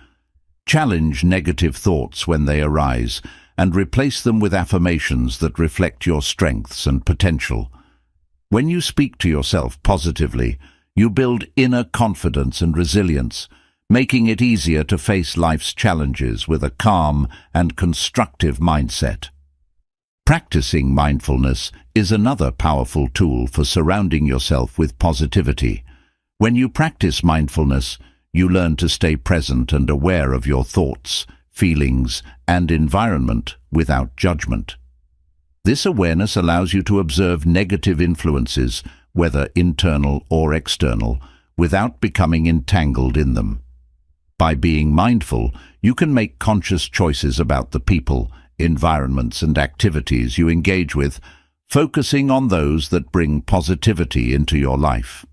Challenge negative thoughts when they arise and replace them with affirmations that reflect your strengths and potential. When you speak to yourself positively, you build inner confidence and resilience, making it easier to face life's challenges with a calm and constructive mindset. Practicing mindfulness is another powerful tool for surrounding yourself with positivity. When you practice mindfulness, you learn to stay present and aware of your thoughts, feelings, and environment without judgment. This awareness allows you to observe negative influences, whether internal or external, without becoming entangled in them. By being mindful, you can make conscious choices about the people, environments, and activities you engage with, focusing on those that bring positivity into your life.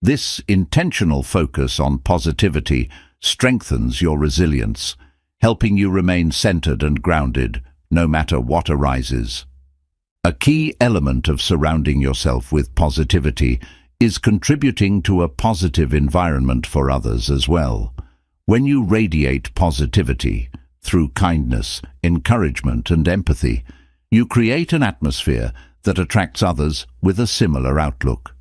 This intentional focus on positivity strengthens your resilience, helping you remain centered and grounded, no matter what arises. A key element of surrounding yourself with positivity is contributing to a positive environment for others as well. When you radiate positivity through kindness, encouragement, and empathy, you create an atmosphere that attracts others with a similar outlook.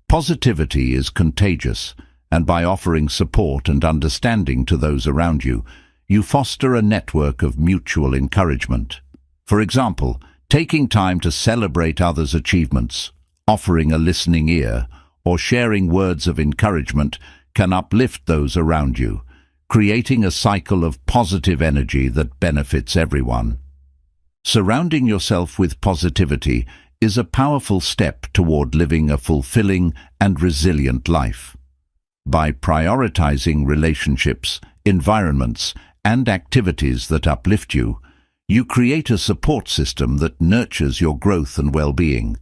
Positivity is contagious, and by offering support and understanding to those around you, you foster a network of mutual encouragement. For example, taking time to celebrate others' achievements, offering a listening ear, or sharing words of encouragement can uplift those around you, creating a cycle of positive energy that benefits everyone. Surrounding yourself with positivity is a powerful step toward living a fulfilling and resilient life. By prioritizing relationships, environments, and activities that uplift you, you create a support system that nurtures your growth and well-being.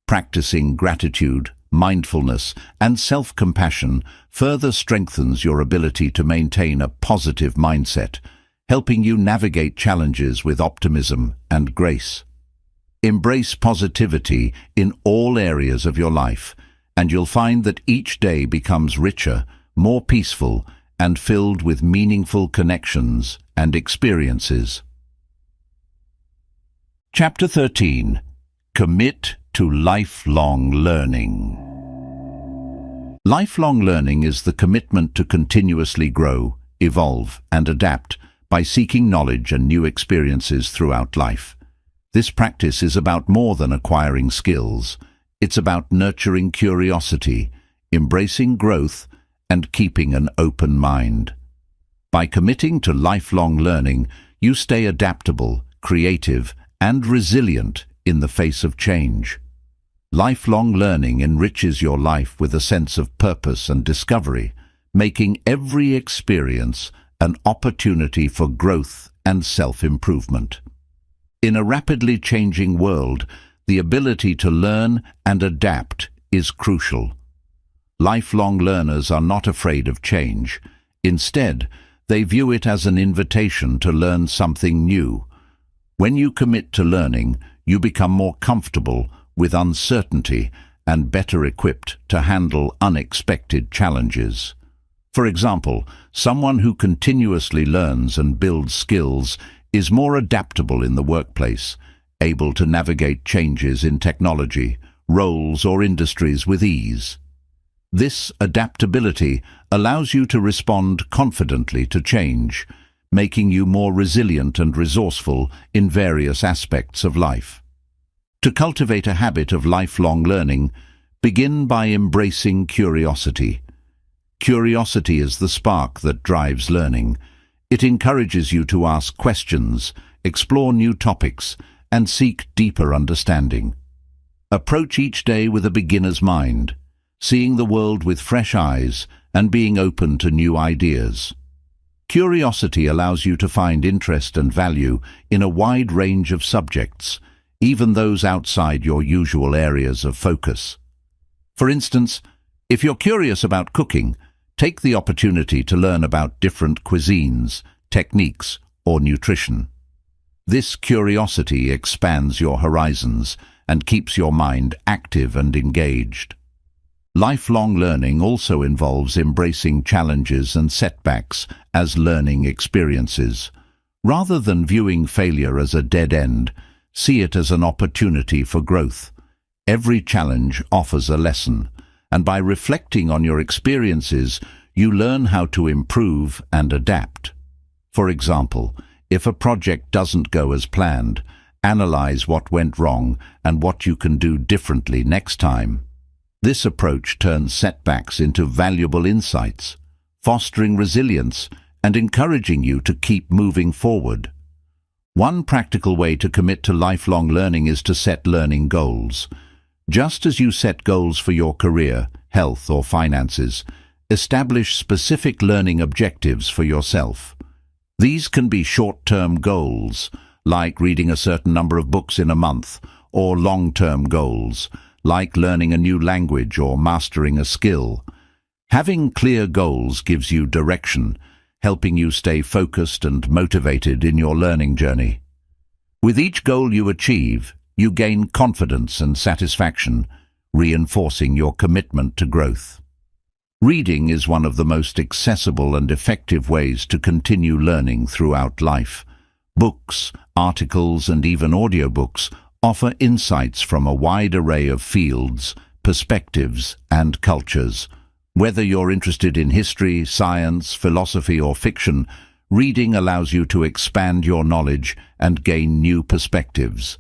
Practicing gratitude, mindfulness, and self-compassion further strengthens your ability to maintain a positive mindset, helping you navigate challenges with optimism and grace. Embrace positivity in all areas of your life, and you'll find that each day becomes richer, more peaceful, and filled with meaningful connections and experiences. Chapter 13. Commit to lifelong learning. Lifelong learning is the commitment to continuously grow, evolve, and adapt by seeking knowledge and new experiences throughout life. This practice is about more than acquiring skills. It's about nurturing curiosity, embracing growth, and keeping an open mind. By committing to lifelong learning, you stay adaptable, creative, and resilient in the face of change. Lifelong learning enriches your life with a sense of purpose and discovery, making every experience an opportunity for growth and self-improvement. In a rapidly changing world, the ability to learn and adapt is crucial. Lifelong learners are not afraid of change. Instead, they view it as an invitation to learn something new. When you commit to learning, you become more comfortable with uncertainty and better equipped to handle unexpected challenges. For example, someone who continuously learns and builds skills is more adaptable in the workplace, able to navigate changes in technology, roles, or industries with ease. This adaptability allows you to respond confidently to change, making you more resilient and resourceful in various aspects of life. To cultivate a habit of lifelong learning, begin by embracing curiosity. Curiosity is the spark that drives learning. It encourages you to ask questions, explore new topics, and seek deeper understanding. Approach each day with a beginner's mind, seeing the world with fresh eyes and being open to new ideas. Curiosity allows you to find interest and value in a wide range of subjects, even those outside your usual areas of focus. For instance, if you're curious about cooking, take the opportunity to learn about different cuisines, techniques, or nutrition. This curiosity expands your horizons and keeps your mind active and engaged. Lifelong learning also involves embracing challenges and setbacks as learning experiences. Rather than viewing failure as a dead end, see it as an opportunity for growth. Every challenge offers a lesson, and by reflecting on your experiences, you learn how to improve and adapt. For example, if a project doesn't go as planned, analyze what went wrong and what you can do differently next time. This approach turns setbacks into valuable insights, fostering resilience and encouraging you to keep moving forward. One practical way to commit to lifelong learning is to set learning goals. Just as you set goals for your career, health, or finances, establish specific learning objectives for yourself. These can be short-term goals, like reading a certain number of books in a month, or long-term goals, like learning a new language or mastering a skill. Having clear goals gives you direction, helping you stay focused and motivated in your learning journey. With each goal you achieve, you gain confidence and satisfaction, reinforcing your commitment to growth. Reading is one of the most accessible and effective ways to continue learning throughout life. Books, articles, and even audiobooks offer insights from a wide array of fields, perspectives, and cultures. Whether you're interested in history, science, philosophy, or fiction, reading allows you to expand your knowledge and gain new perspectives.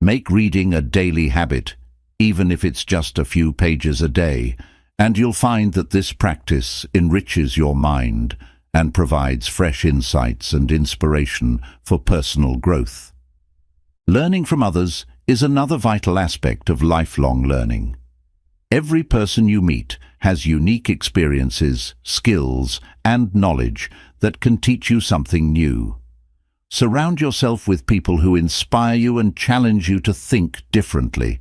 Make reading a daily habit, even if it's just a few pages a day, and you'll find that this practice enriches your mind and provides fresh insights and inspiration for personal growth. Learning from others is another vital aspect of lifelong learning. Every person you meet has unique experiences, skills, and knowledge that can teach you something new. Surround yourself with people who inspire you and challenge you to think differently.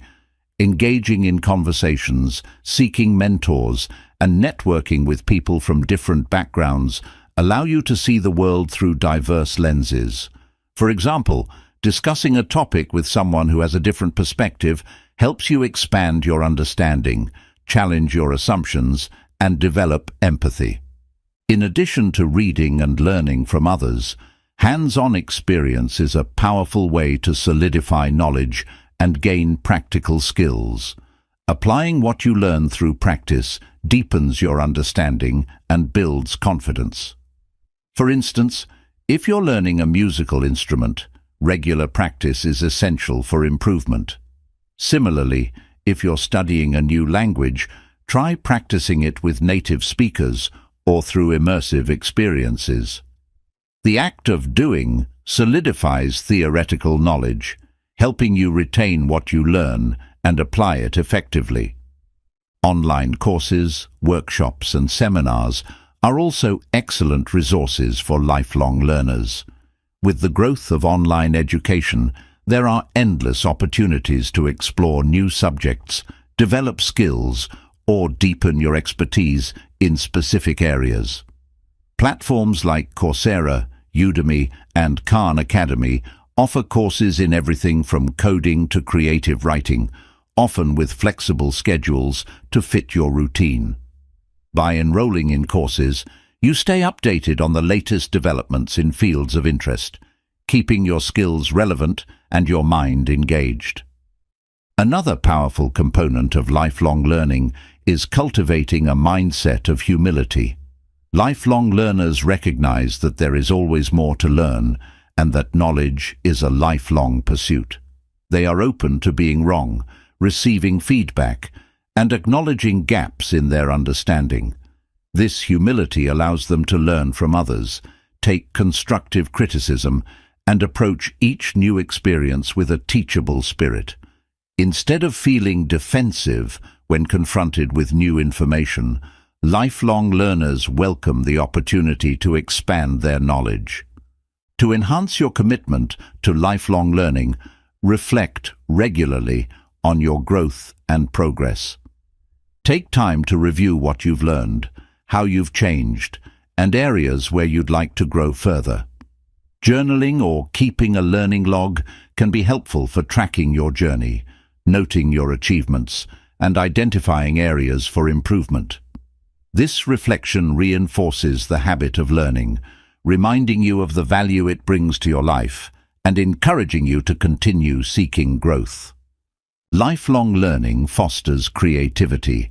Engaging in conversations, seeking mentors, and networking with people from different backgrounds allow you to see the world through diverse lenses. For example, discussing a topic with someone who has a different perspective helps you expand your understanding, challenge your assumptions, and develop empathy. In addition to reading and learning from others, hands-on experience is a powerful way to solidify knowledge and gain practical skills. Applying what you learn through practice deepens your understanding and builds confidence. For instance, if you're learning a musical instrument, regular practice is essential for improvement. Similarly, if you're studying a new language, try practicing it with native speakers or through immersive experiences. The act of doing solidifies theoretical knowledge, helping you retain what you learn and apply it effectively. Online courses, workshops, and seminars are also excellent resources for lifelong learners. With the growth of online education, there are endless opportunities to explore new subjects, develop skills, or deepen your expertise in specific areas. Platforms like Coursera, Udemy, and Khan Academy offer courses in everything from coding to creative writing, often with flexible schedules to fit your routine. By enrolling in courses, you stay updated on the latest developments in fields of interest, keeping your skills relevant and your mind engaged. Another powerful component of lifelong learning is cultivating a mindset of humility. Lifelong learners recognize that there is always more to learn and that knowledge is a lifelong pursuit. They are open to being wrong, receiving feedback, and acknowledging gaps in their understanding. This humility allows them to learn from others, take constructive criticism, and approach each new experience with a teachable spirit. Instead of feeling defensive when confronted with new information, lifelong learners welcome the opportunity to expand their knowledge. To enhance your commitment to lifelong learning, reflect regularly on your growth and progress. Take time to review what you've learned, how you've changed, and areas where you'd like to grow further. Journaling or keeping a learning log can be helpful for tracking your journey, noting your achievements, and identifying areas for improvement. This reflection reinforces the habit of learning, reminding you of the value it brings to your life and encouraging you to continue seeking growth. Lifelong learning fosters creativity.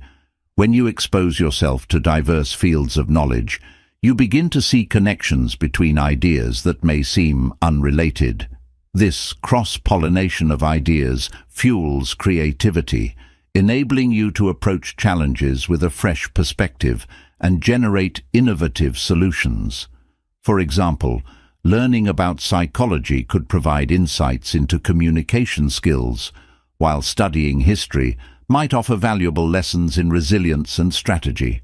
When you expose yourself to diverse fields of knowledge, you begin to see connections between ideas that may seem unrelated. This cross-pollination of ideas fuels creativity, enabling you to approach challenges with a fresh perspective and generate innovative solutions. For example, learning about psychology could provide insights into communication skills, while studying history might offer valuable lessons in resilience and strategy.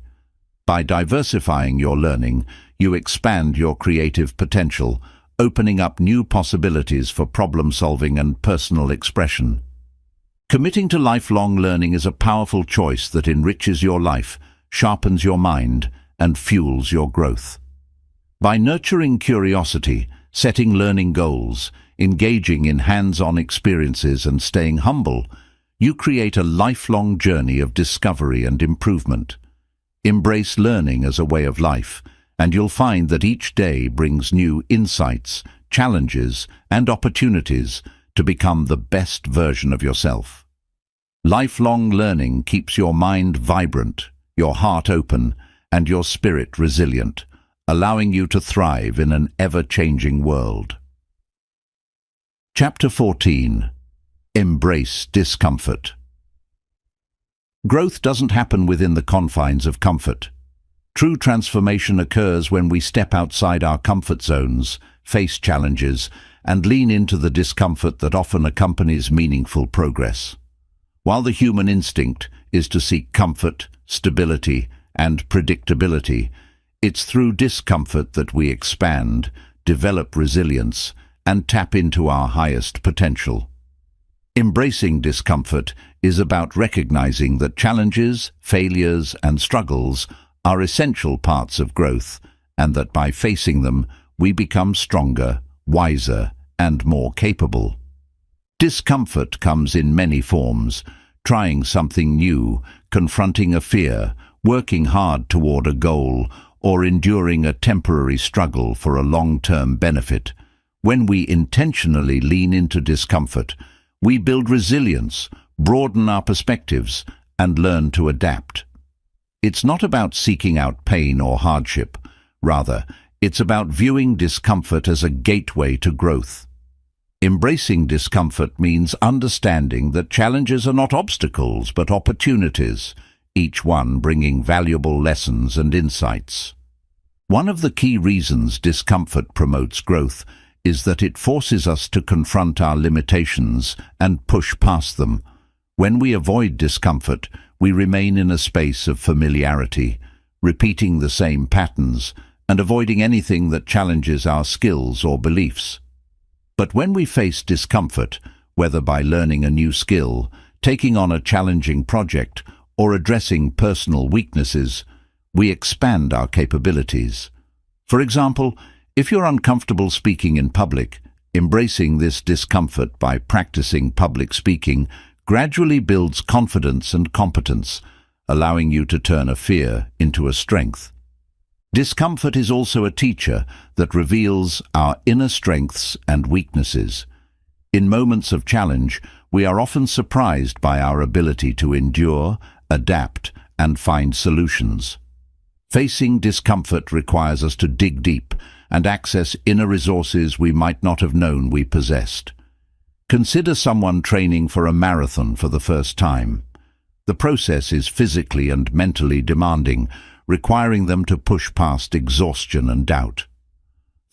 By diversifying your learning, you expand your creative potential, opening up new possibilities for problem-solving and personal expression. Committing to lifelong learning is a powerful choice that enriches your life, sharpens your mind, and fuels your growth. By nurturing curiosity, setting learning goals, engaging in hands-on experiences, and staying humble, you create a lifelong journey of discovery and improvement. Embrace learning as a way of life, and you'll find that each day brings new insights, challenges, and opportunities to become the best version of yourself. Lifelong learning keeps your mind vibrant, your heart open, and your spirit resilient, allowing you to thrive in an ever-changing world. Chapter 14. Embrace discomfort. Growth doesn't happen within the confines of comfort. True transformation occurs when we step outside our comfort zones, face challenges, and lean into the discomfort that often accompanies meaningful progress. While the human instinct is to seek comfort, stability, and predictability, it's through discomfort that we expand, develop resilience, and tap into our highest potential. Embracing discomfort is about recognizing that challenges, failures, and struggles are essential parts of growth, and that by facing them, we become stronger, wiser, and more capable. Discomfort comes in many forms: trying something new, confronting a fear, working hard toward a goal, or enduring a temporary struggle for a long-term benefit. When we intentionally lean into discomfort, we build resilience, broaden our perspectives, and learn to adapt. It's not about seeking out pain or hardship. Rather, it's about viewing discomfort as a gateway to growth. Embracing discomfort means understanding that challenges are not obstacles but opportunities, each one bringing valuable lessons and insights. One of the key reasons discomfort promotes growth is that it forces us to confront our limitations and push past them. When we avoid discomfort, we remain in a space of familiarity, repeating the same patterns and avoiding anything that challenges our skills or beliefs. But when we face discomfort, whether by learning a new skill, taking on a challenging project, or addressing personal weaknesses, we expand our capabilities. For example, if you're uncomfortable speaking in public, embracing this discomfort by practicing public speaking gradually builds confidence and competence, allowing you to turn a fear into a strength. Discomfort is also a teacher that reveals our inner strengths and weaknesses. In moments of challenge, we are often surprised by our ability to endure, adapt, and find solutions. Facing discomfort requires us to dig deep and access inner resources we might not have known we possessed. Consider someone training for a marathon for the first time. The process is physically and mentally demanding, requiring them to push past exhaustion and doubt.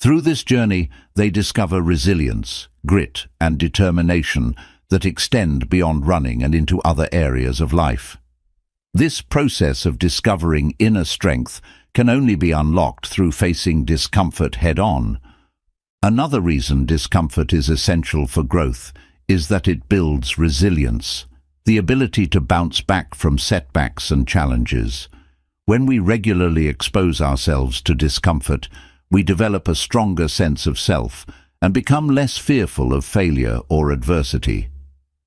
Through this journey, they discover resilience, grit, and determination that extend beyond running and into other areas of life. This process of discovering inner strength can only be unlocked through facing discomfort head-on. Another reason discomfort is essential for growth is that it builds resilience, the ability to bounce back from setbacks and challenges. When we regularly expose ourselves to discomfort, we develop a stronger sense of self and become less fearful of failure or adversity.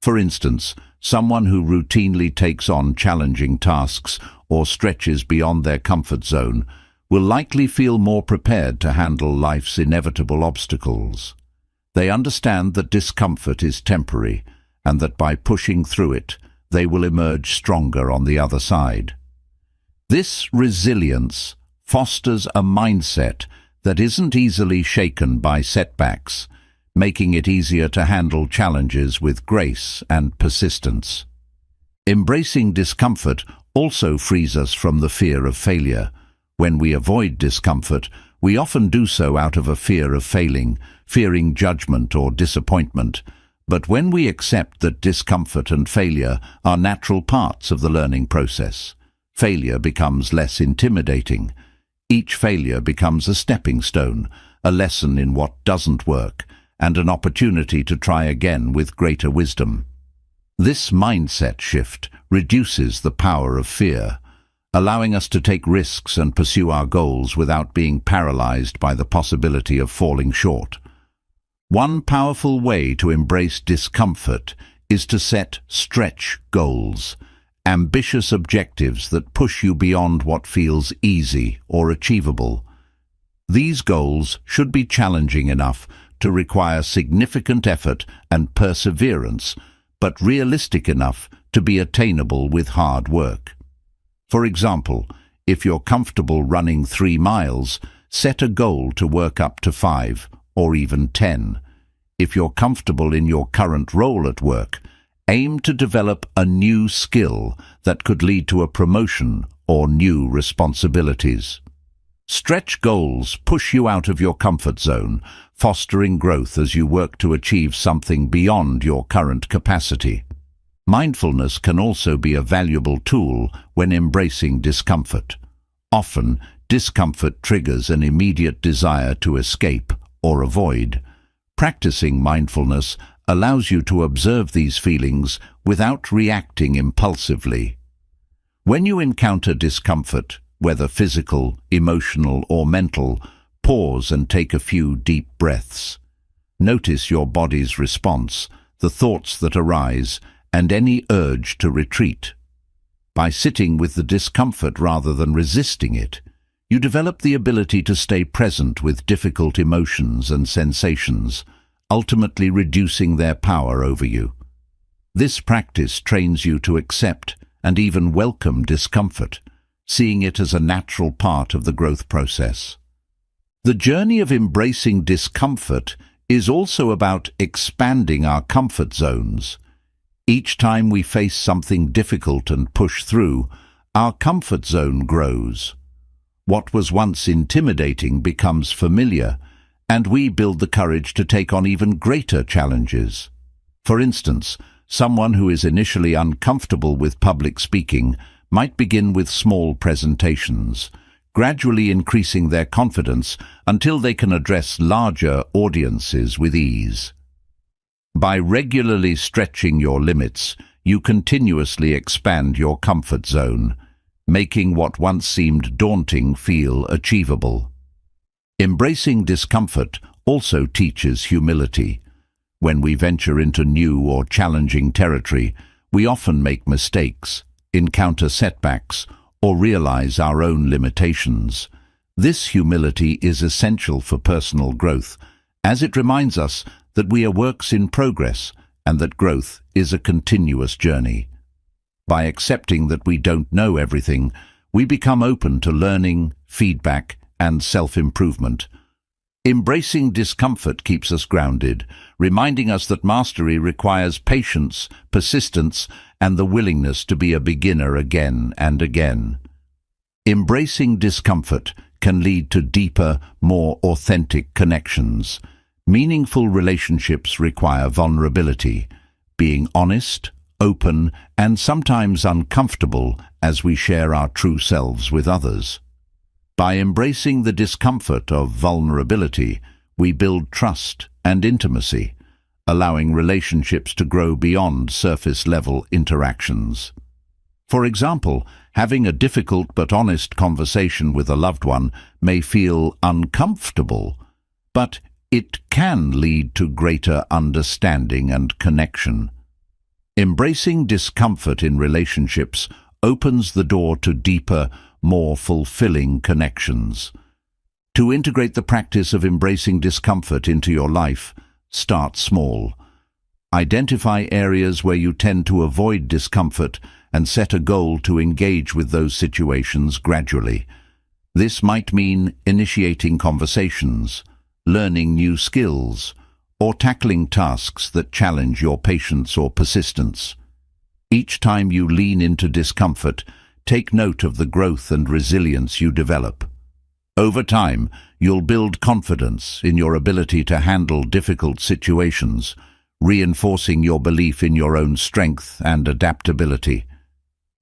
For instance, someone who routinely takes on challenging tasks or stretches beyond their comfort zone will likely feel more prepared to handle life's inevitable obstacles. They understand that discomfort is temporary and that by pushing through it, they will emerge stronger on the other side. This resilience fosters a mindset that isn't easily shaken by setbacks, making it easier to handle challenges with grace and persistence. Embracing discomfort also frees us from the fear of failure. When we avoid discomfort, we often do so out of a fear of failing, fearing judgment or disappointment. But when we accept that discomfort and failure are natural parts of the learning process, failure becomes less intimidating. Each failure becomes a stepping stone, a lesson in what doesn't work, and an opportunity to try again with greater wisdom. This mindset shift reduces the power of fear, allowing us to take risks and pursue our goals without being paralyzed by the possibility of falling short. One powerful way to embrace discomfort is to set stretch goals, ambitious objectives that push you beyond what feels easy or achievable. These goals should be challenging enough to require significant effort and perseverance, but realistic enough to be attainable with hard work. For example, if you're comfortable running 3 miles, set a goal to work up to 5 or even 10. If you're comfortable in your current role at work, aim to develop a new skill that could lead to a promotion or new responsibilities. Stretch goals push you out of your comfort zone, fostering growth as you work to achieve something beyond your current capacity. Mindfulness can also be a valuable tool when embracing discomfort. Often, discomfort triggers an immediate desire to escape or avoid. Practicing mindfulness allows you to observe these feelings without reacting impulsively. When you encounter discomfort, whether physical, emotional, or mental, pause and take a few deep breaths. Notice your body's response, the thoughts that arise, and any urge to retreat. By sitting with the discomfort rather than resisting it, you develop the ability to stay present with difficult emotions and sensations, ultimately reducing their power over you. This practice trains you to accept and even welcome discomfort, seeing it as a natural part of the growth process. The journey of embracing discomfort is also about expanding our comfort zones. Each time we face something difficult and push through, our comfort zone grows. What was once intimidating becomes familiar, and we build the courage to take on even greater challenges. For instance, someone who is initially uncomfortable with public speaking might begin with small presentations, gradually increasing their confidence until they can address larger audiences with ease. By regularly stretching your limits, you continuously expand your comfort zone, making what once seemed daunting feel achievable. Embracing discomfort also teaches humility. When we venture into new or challenging territory, we often make mistakes, encounter setbacks, or realize our own limitations. This humility is essential for personal growth, as it reminds us that we are works in progress and that growth is a continuous journey. By accepting that we don't know everything, we become open to learning, feedback, and self-improvement. Embracing discomfort keeps us grounded, reminding us that mastery requires patience, persistence, and the willingness to be a beginner again and again. Embracing discomfort can lead to deeper, more authentic connections. Meaningful relationships require vulnerability, being honest, open, and sometimes uncomfortable as we share our true selves with others. By embracing the discomfort of vulnerability, we build trust and intimacy, allowing relationships to grow beyond surface-level interactions. For example, having a difficult but honest conversation with a loved one may feel uncomfortable, but it can lead to greater understanding and connection. Embracing discomfort in relationships opens the door to deeper, more fulfilling connections. To integrate the practice of embracing discomfort into your life, start small. Identify areas where you tend to avoid discomfort and set a goal to engage with those situations gradually. This might mean initiating conversations, learning new skills, or tackling tasks that challenge your patience or persistence. Each time you lean into discomfort, take note of the growth and resilience you develop. Over time, you'll build confidence in your ability to handle difficult situations, reinforcing your belief in your own strength and adaptability.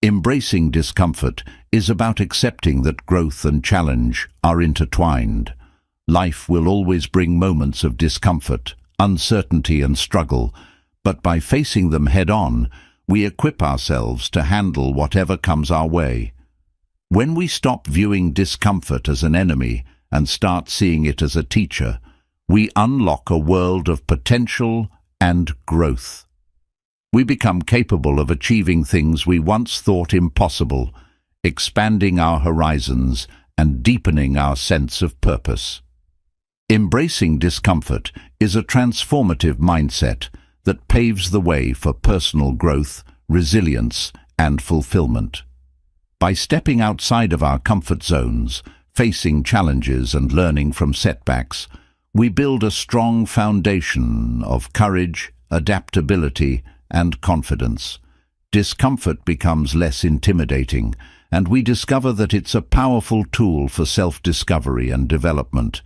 Embracing discomfort is about accepting that growth and challenge are intertwined. Life will always bring moments of discomfort, uncertainty, and struggle, but by facing them head-on, we equip ourselves to handle whatever comes our way. When we stop viewing discomfort as an enemy and start seeing it as a teacher, we unlock a world of potential and growth. We become capable of achieving things we once thought impossible, expanding our horizons and deepening our sense of purpose. Embracing discomfort is a transformative mindset that paves the way for personal growth, resilience, and fulfillment. By stepping outside of our comfort zones, facing challenges and learning from setbacks, we build a strong foundation of courage, adaptability, and confidence. Discomfort becomes less intimidating, and we discover that it's a powerful tool for self-discovery and development.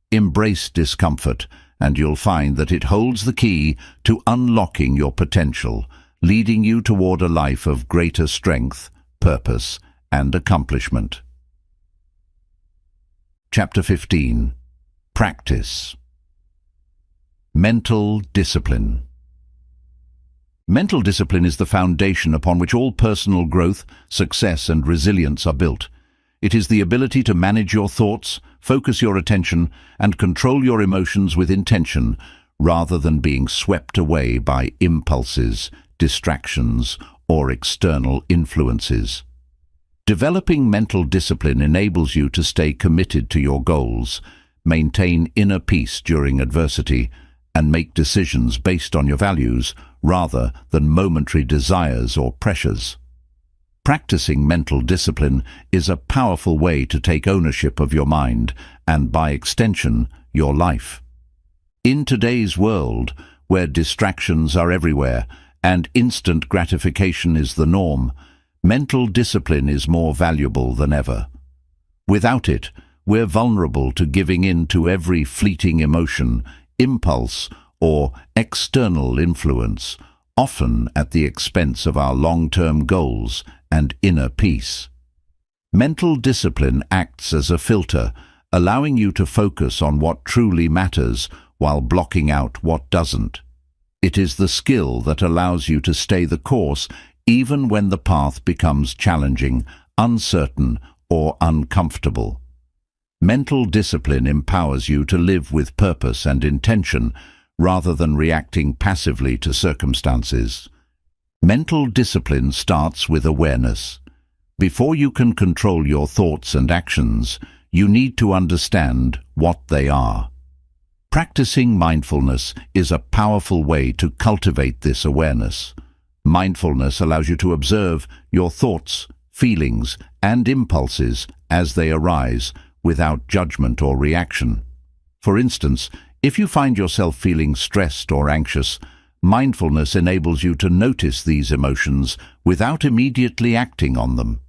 Embrace discomfort, and you'll find that it holds the key to unlocking your potential, leading you toward a life of greater strength, purpose, and accomplishment. Chapter 15. Practice. Mental discipline. Mental discipline is the foundation upon which all personal growth, success, and resilience are built. It is the ability to manage your thoughts, focus your attention, and control your emotions with intention, rather than being swept away by impulses, distractions, or external influences. Developing mental discipline enables you to stay committed to your goals, maintain inner peace during adversity, and make decisions based on your values rather than momentary desires or pressures. Practicing mental discipline is a powerful way to take ownership of your mind and, by extension, your life. In today's world, where distractions are everywhere and instant gratification is the norm, mental discipline is more valuable than ever. Without it, we're vulnerable to giving in to every fleeting emotion, impulse, or external influence, often at the expense of our long-term goals and inner peace. Mental discipline acts as a filter, allowing you to focus on what truly matters while blocking out what doesn't. It is the skill that allows you to stay the course even when the path becomes challenging, uncertain, or uncomfortable. Mental discipline empowers you to live with purpose and intention, rather than reacting passively to circumstances. Mental discipline starts with awareness. Before you can control your thoughts and actions, you need to understand what they are. Practicing mindfulness is a powerful way to cultivate this awareness. Mindfulness allows you to observe your thoughts, feelings, and impulses as they arise, without judgment or reaction. For instance, if you find yourself feeling stressed or anxious, mindfulness enables you to notice these emotions without immediately acting on them.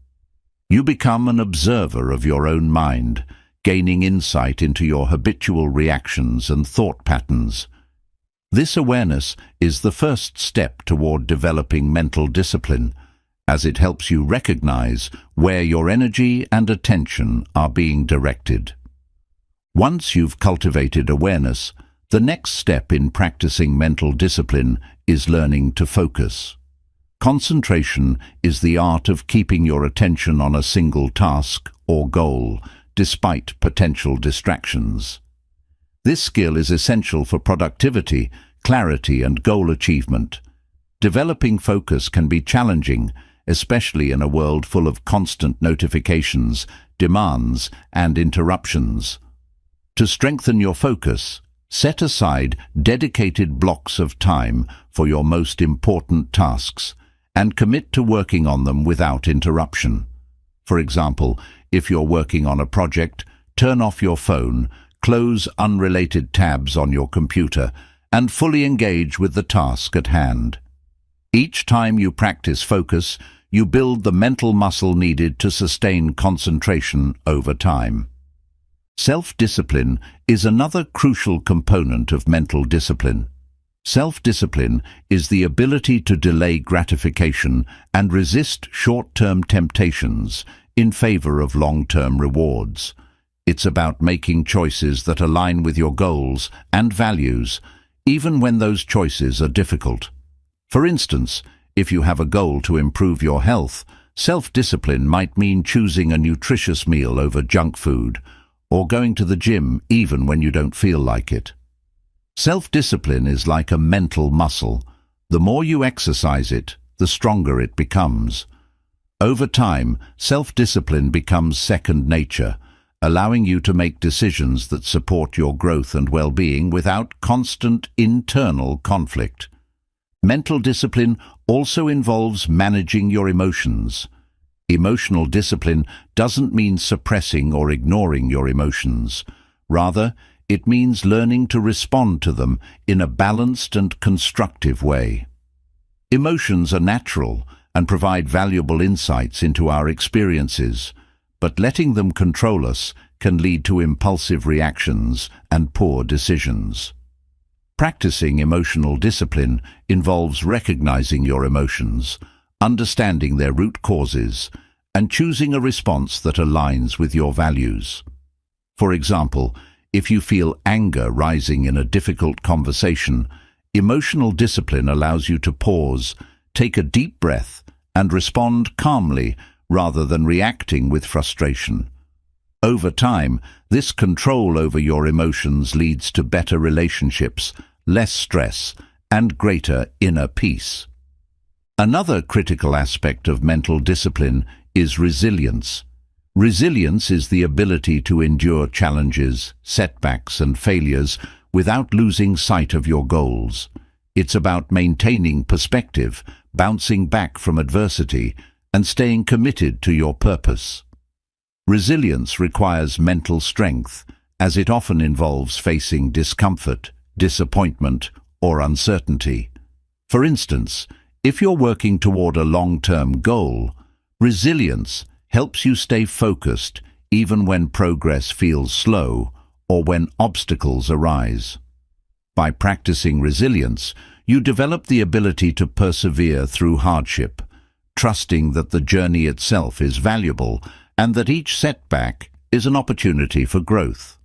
You become an observer of your own mind, gaining insight into your habitual reactions and thought patterns. This awareness is the first step toward developing mental discipline, as it helps you recognize where your energy and attention are being directed. Once you've cultivated awareness, the next step in practicing mental discipline is learning to focus. Concentration is the art of keeping your attention on a single task or goal, despite potential distractions. This skill is essential for productivity, clarity, and goal achievement. Developing focus can be challenging, especially in a world full of constant notifications, demands, and interruptions. To strengthen your focus, set aside dedicated blocks of time for your most important tasks and commit to working on them without interruption. For example, if you're working on a project, turn off your phone, close unrelated tabs on your computer, and fully engage with the task at hand. Each time you practice focus, you build the mental muscle needed to sustain concentration over time. Self-discipline is another crucial component of mental discipline. Self-discipline is the ability to delay gratification and resist short-term temptations in favor of long-term rewards. It's about making choices that align with your goals and values, even when those choices are difficult. For instance, if you have a goal to improve your health, self-discipline might mean choosing a nutritious meal over junk food, or going to the gym even when you don't feel like it. Self-discipline is like a mental muscle. The more you exercise it, the stronger it becomes. Over time, self-discipline becomes second nature, allowing you to make decisions that support your growth and well-being without constant internal conflict. Mental discipline also involves managing your emotions. Emotional discipline doesn't mean suppressing or ignoring your emotions. Rather, it means learning to respond to them in a balanced and constructive way. Emotions are natural and provide valuable insights into our experiences, but letting them control us can lead to impulsive reactions and poor decisions. Practicing emotional discipline involves recognizing your emotions, understanding their root causes, and choosing a response that aligns with your values. For example, if you feel anger rising in a difficult conversation, emotional discipline allows you to pause, take a deep breath, and respond calmly rather than reacting with frustration. Over time, this control over your emotions leads to better relationships, less stress, and greater inner peace. Another critical aspect of mental discipline is resilience. Resilience is the ability to endure challenges, setbacks, and failures without losing sight of your goals. It's about maintaining perspective, bouncing back from adversity, and staying committed to your purpose. Resilience requires mental strength, as it often involves facing discomfort, disappointment, or uncertainty. For instance, if you're working toward a long-term goal, resilience helps you stay focused even when progress feels slow or when obstacles arise. By practicing resilience, you develop the ability to persevere through hardship, trusting that the journey itself is valuable and that each setback is an opportunity for growth.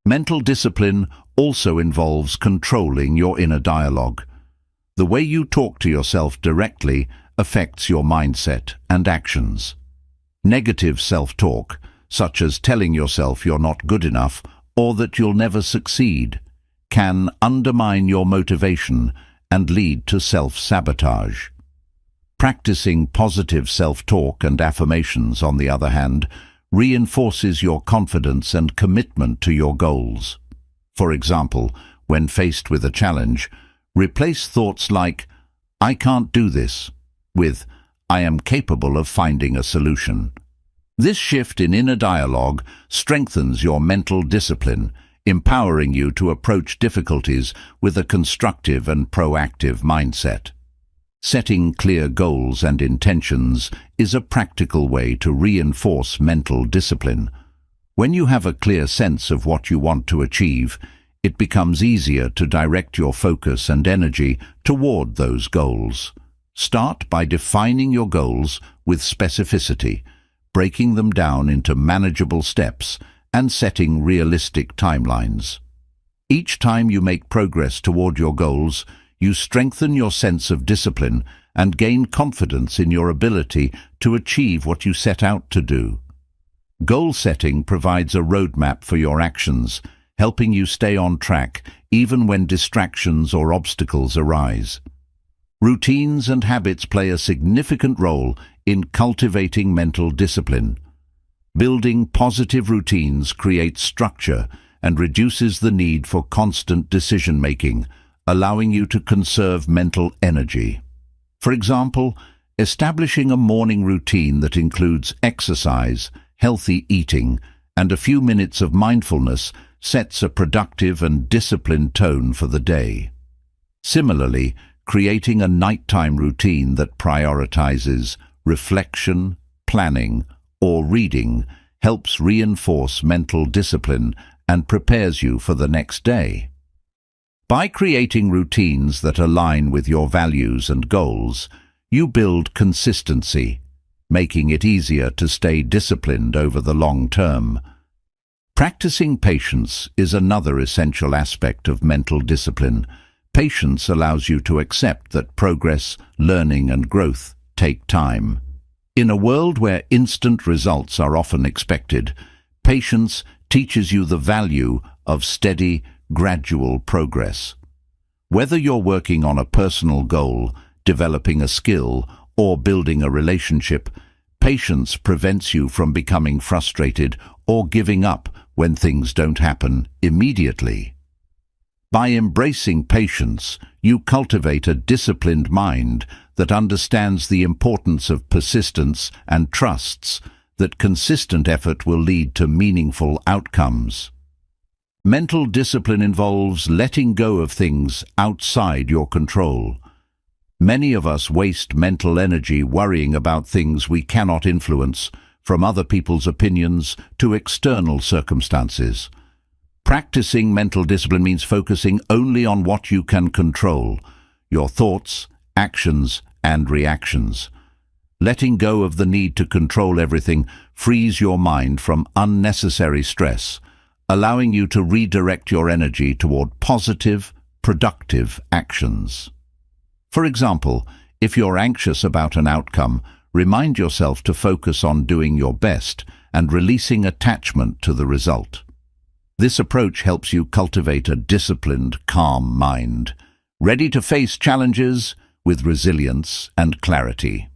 Mental discipline also involves controlling your inner dialogue. The way you talk to yourself directly affects your mindset and actions. Negative self-talk, such as telling yourself you're not good enough or that you'll never succeed, can undermine your motivation and lead to self-sabotage. Practicing positive self-talk and affirmations, on the other hand, reinforces your confidence and commitment to your goals. For example, when faced with a challenge, replace thoughts like, "I can't do this," with, "I am capable of finding a solution." This shift in inner dialogue strengthens your mental discipline, empowering you to approach difficulties with a constructive and proactive mindset. Setting clear goals and intentions is a practical way to reinforce mental discipline. When you have a clear sense of what you want to achieve, it becomes easier to direct your focus and energy toward those goals. Start by defining your goals with specificity, breaking them down into manageable steps, and setting realistic timelines. Each time you make progress toward your goals, you strengthen your sense of discipline and gain confidence in your ability to achieve what you set out to do. Goal setting provides a roadmap for your actions, helping you stay on track even when distractions or obstacles arise. Routines and habits play a significant role in cultivating mental discipline. Building positive routines creates structure and reduces the need for constant decision-making, allowing you to conserve mental energy. For example, establishing a morning routine that includes exercise, healthy eating, and a few minutes of mindfulness sets a productive and disciplined tone for the day. Similarly, creating a nighttime routine that prioritizes reflection, planning, or reading helps reinforce mental discipline and prepares you for the next day. By creating routines that align with your values and goals, you build consistency, making it easier to stay disciplined over the long term. Practicing patience is another essential aspect of mental discipline. Patience allows you to accept that progress, learning, and growth take time. In a world where instant results are often expected, patience teaches you the value of steady, gradual progress. Whether you're working on a personal goal, developing a skill, or building a relationship, patience prevents you from becoming frustrated or giving up when things don't happen immediately. By embracing patience, you cultivate a disciplined mind that understands the importance of persistence and trusts that consistent effort will lead to meaningful outcomes. Mental discipline involves letting go of things outside your control. Many of us waste mental energy worrying about things we cannot influence, from other people's opinions to external circumstances. Practicing mental discipline means focusing only on what you can control: your thoughts, actions, and reactions. Letting go of the need to control everything frees your mind from unnecessary stress, allowing you to redirect your energy toward positive, productive actions. For example, if you're anxious about an outcome, remind yourself to focus on doing your best and releasing attachment to the result. This approach helps you cultivate a disciplined, calm mind, ready to face challenges with resilience and clarity.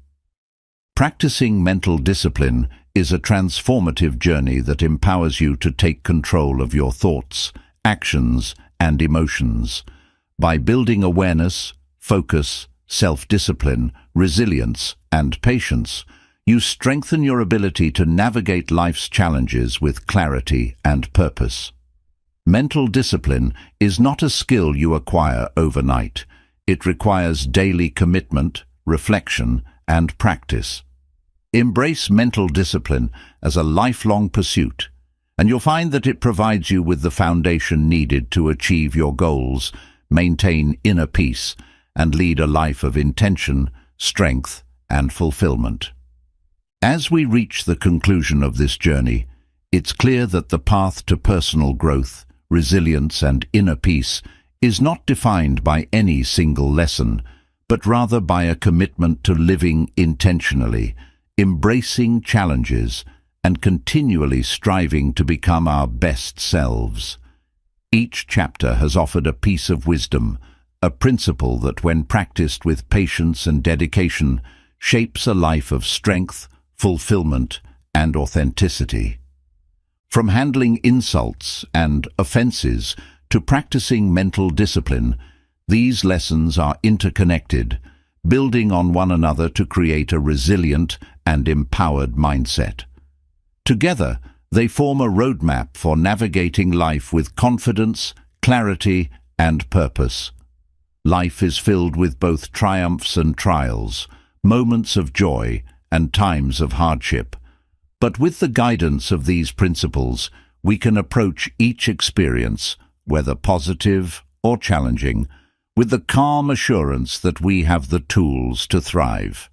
Practicing mental discipline is a transformative journey that empowers you to take control of your thoughts, actions, and emotions. By building awareness, focus, self-discipline, resilience, and patience, you strengthen your ability to navigate life's challenges with clarity and purpose. Mental discipline is not a skill you acquire overnight. It requires daily commitment, reflection, and practice. Embrace mental discipline as a lifelong pursuit, and you'll find that it provides you with the foundation needed to achieve your goals, maintain inner peace, and lead a life of intention, strength, and fulfillment. As we reach the conclusion of this journey, it's clear that the path to personal growth, resilience, and inner peace is not defined by any single lesson, but rather by a commitment to living intentionally, embracing challenges, and continually striving to become our best selves. Each chapter has offered a piece of wisdom, a principle that, when practiced with patience and dedication, shapes a life of strength, fulfillment, and authenticity. From handling insults and offenses to practicing mental discipline, these lessons are interconnected, building on one another to create a resilient and empowered mindset. Together, they form a roadmap for navigating life with confidence, clarity, and purpose. Life is filled with both triumphs and trials, moments of joy and times of hardship. But with the guidance of these principles, we can approach each experience, whether positive or challenging, with the calm assurance that we have the tools to thrive.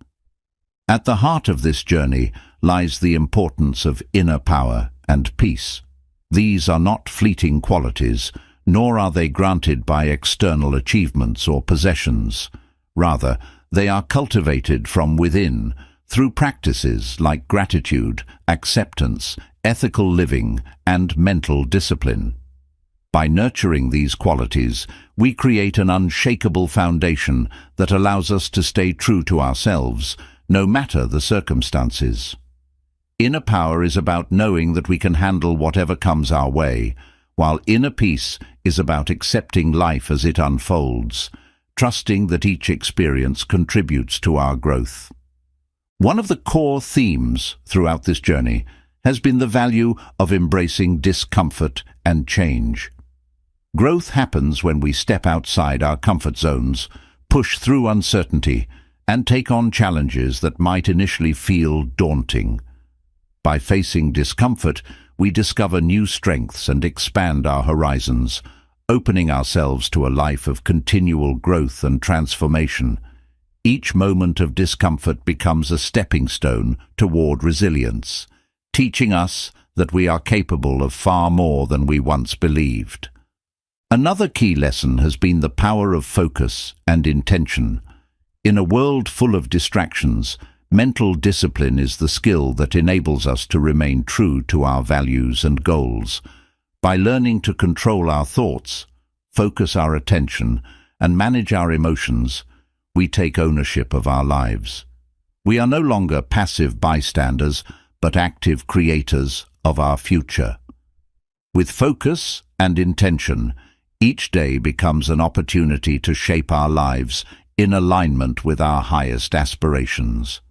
At the heart of this journey lies the importance of inner power and peace. These are not fleeting qualities, nor are they granted by external achievements or possessions. Rather, they are cultivated from within, through practices like gratitude, acceptance, ethical living, and mental discipline. By nurturing these qualities, we create an unshakable foundation that allows us to stay true to ourselves, no matter the circumstances. Inner power is about knowing that we can handle whatever comes our way, while inner peace is about accepting life as it unfolds, trusting that each experience contributes to our growth. One of the core themes throughout this journey has been the value of embracing discomfort and change. Growth happens when we step outside our comfort zones, push through uncertainty, and take on challenges that might initially feel daunting. By facing discomfort, we discover new strengths and expand our horizons, opening ourselves to a life of continual growth and transformation. Each moment of discomfort becomes a stepping stone toward resilience, teaching us that we are capable of far more than we once believed. Another key lesson has been the power of focus and intention. In a world full of distractions, mental discipline is the skill that enables us to remain true to our values and goals. By learning to control our thoughts, focus our attention, and manage our emotions, we take ownership of our lives. We are no longer passive bystanders, but active creators of our future. With focus and intention, Each day becomes an opportunity to shape our lives in alignment with our highest aspirations.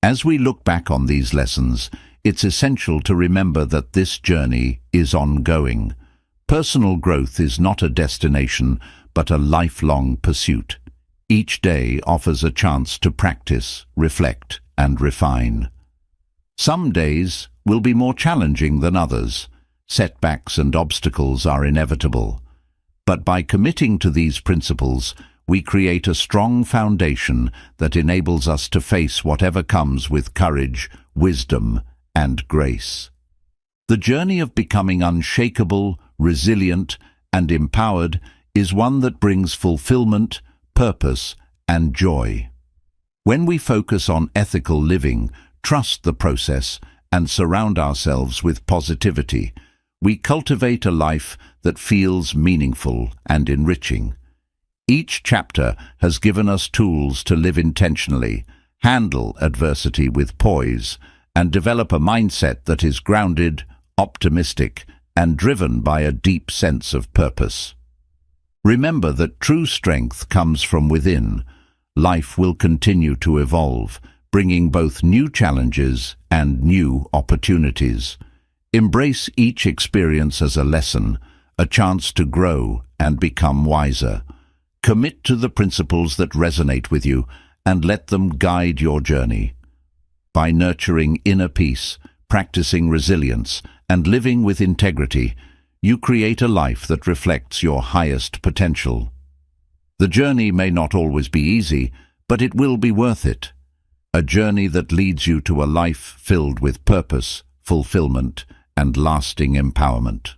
As we look back on these lessons, it's essential to remember that this journey is ongoing. Personal growth is not a destination, but a lifelong pursuit. Each day offers a chance to practice, reflect, and refine. Some days will be more challenging than others. Setbacks and obstacles are inevitable. But by committing to these principles, we create a strong foundation that enables us to face whatever comes with courage, wisdom, and grace. The journey of becoming unshakable, resilient, and empowered is one that brings fulfillment, purpose, and joy. When we focus on ethical living, trust the process, and surround ourselves with positivity, we cultivate a life that feels meaningful and enriching. Each chapter has given us tools to live intentionally, handle adversity with poise, and develop a mindset that is grounded, optimistic, and driven by a deep sense of purpose. Remember that true strength comes from within. Life will continue to evolve, bringing both new challenges and new opportunities. Embrace each experience as a lesson, a chance to grow and become wiser. Commit to the principles that resonate with you and let them guide your journey. By nurturing inner peace, practicing resilience, and living with integrity, you create a life that reflects your highest potential. The journey may not always be easy, but it will be worth it. A journey that leads you to a life filled with purpose, fulfillment, and lasting empowerment.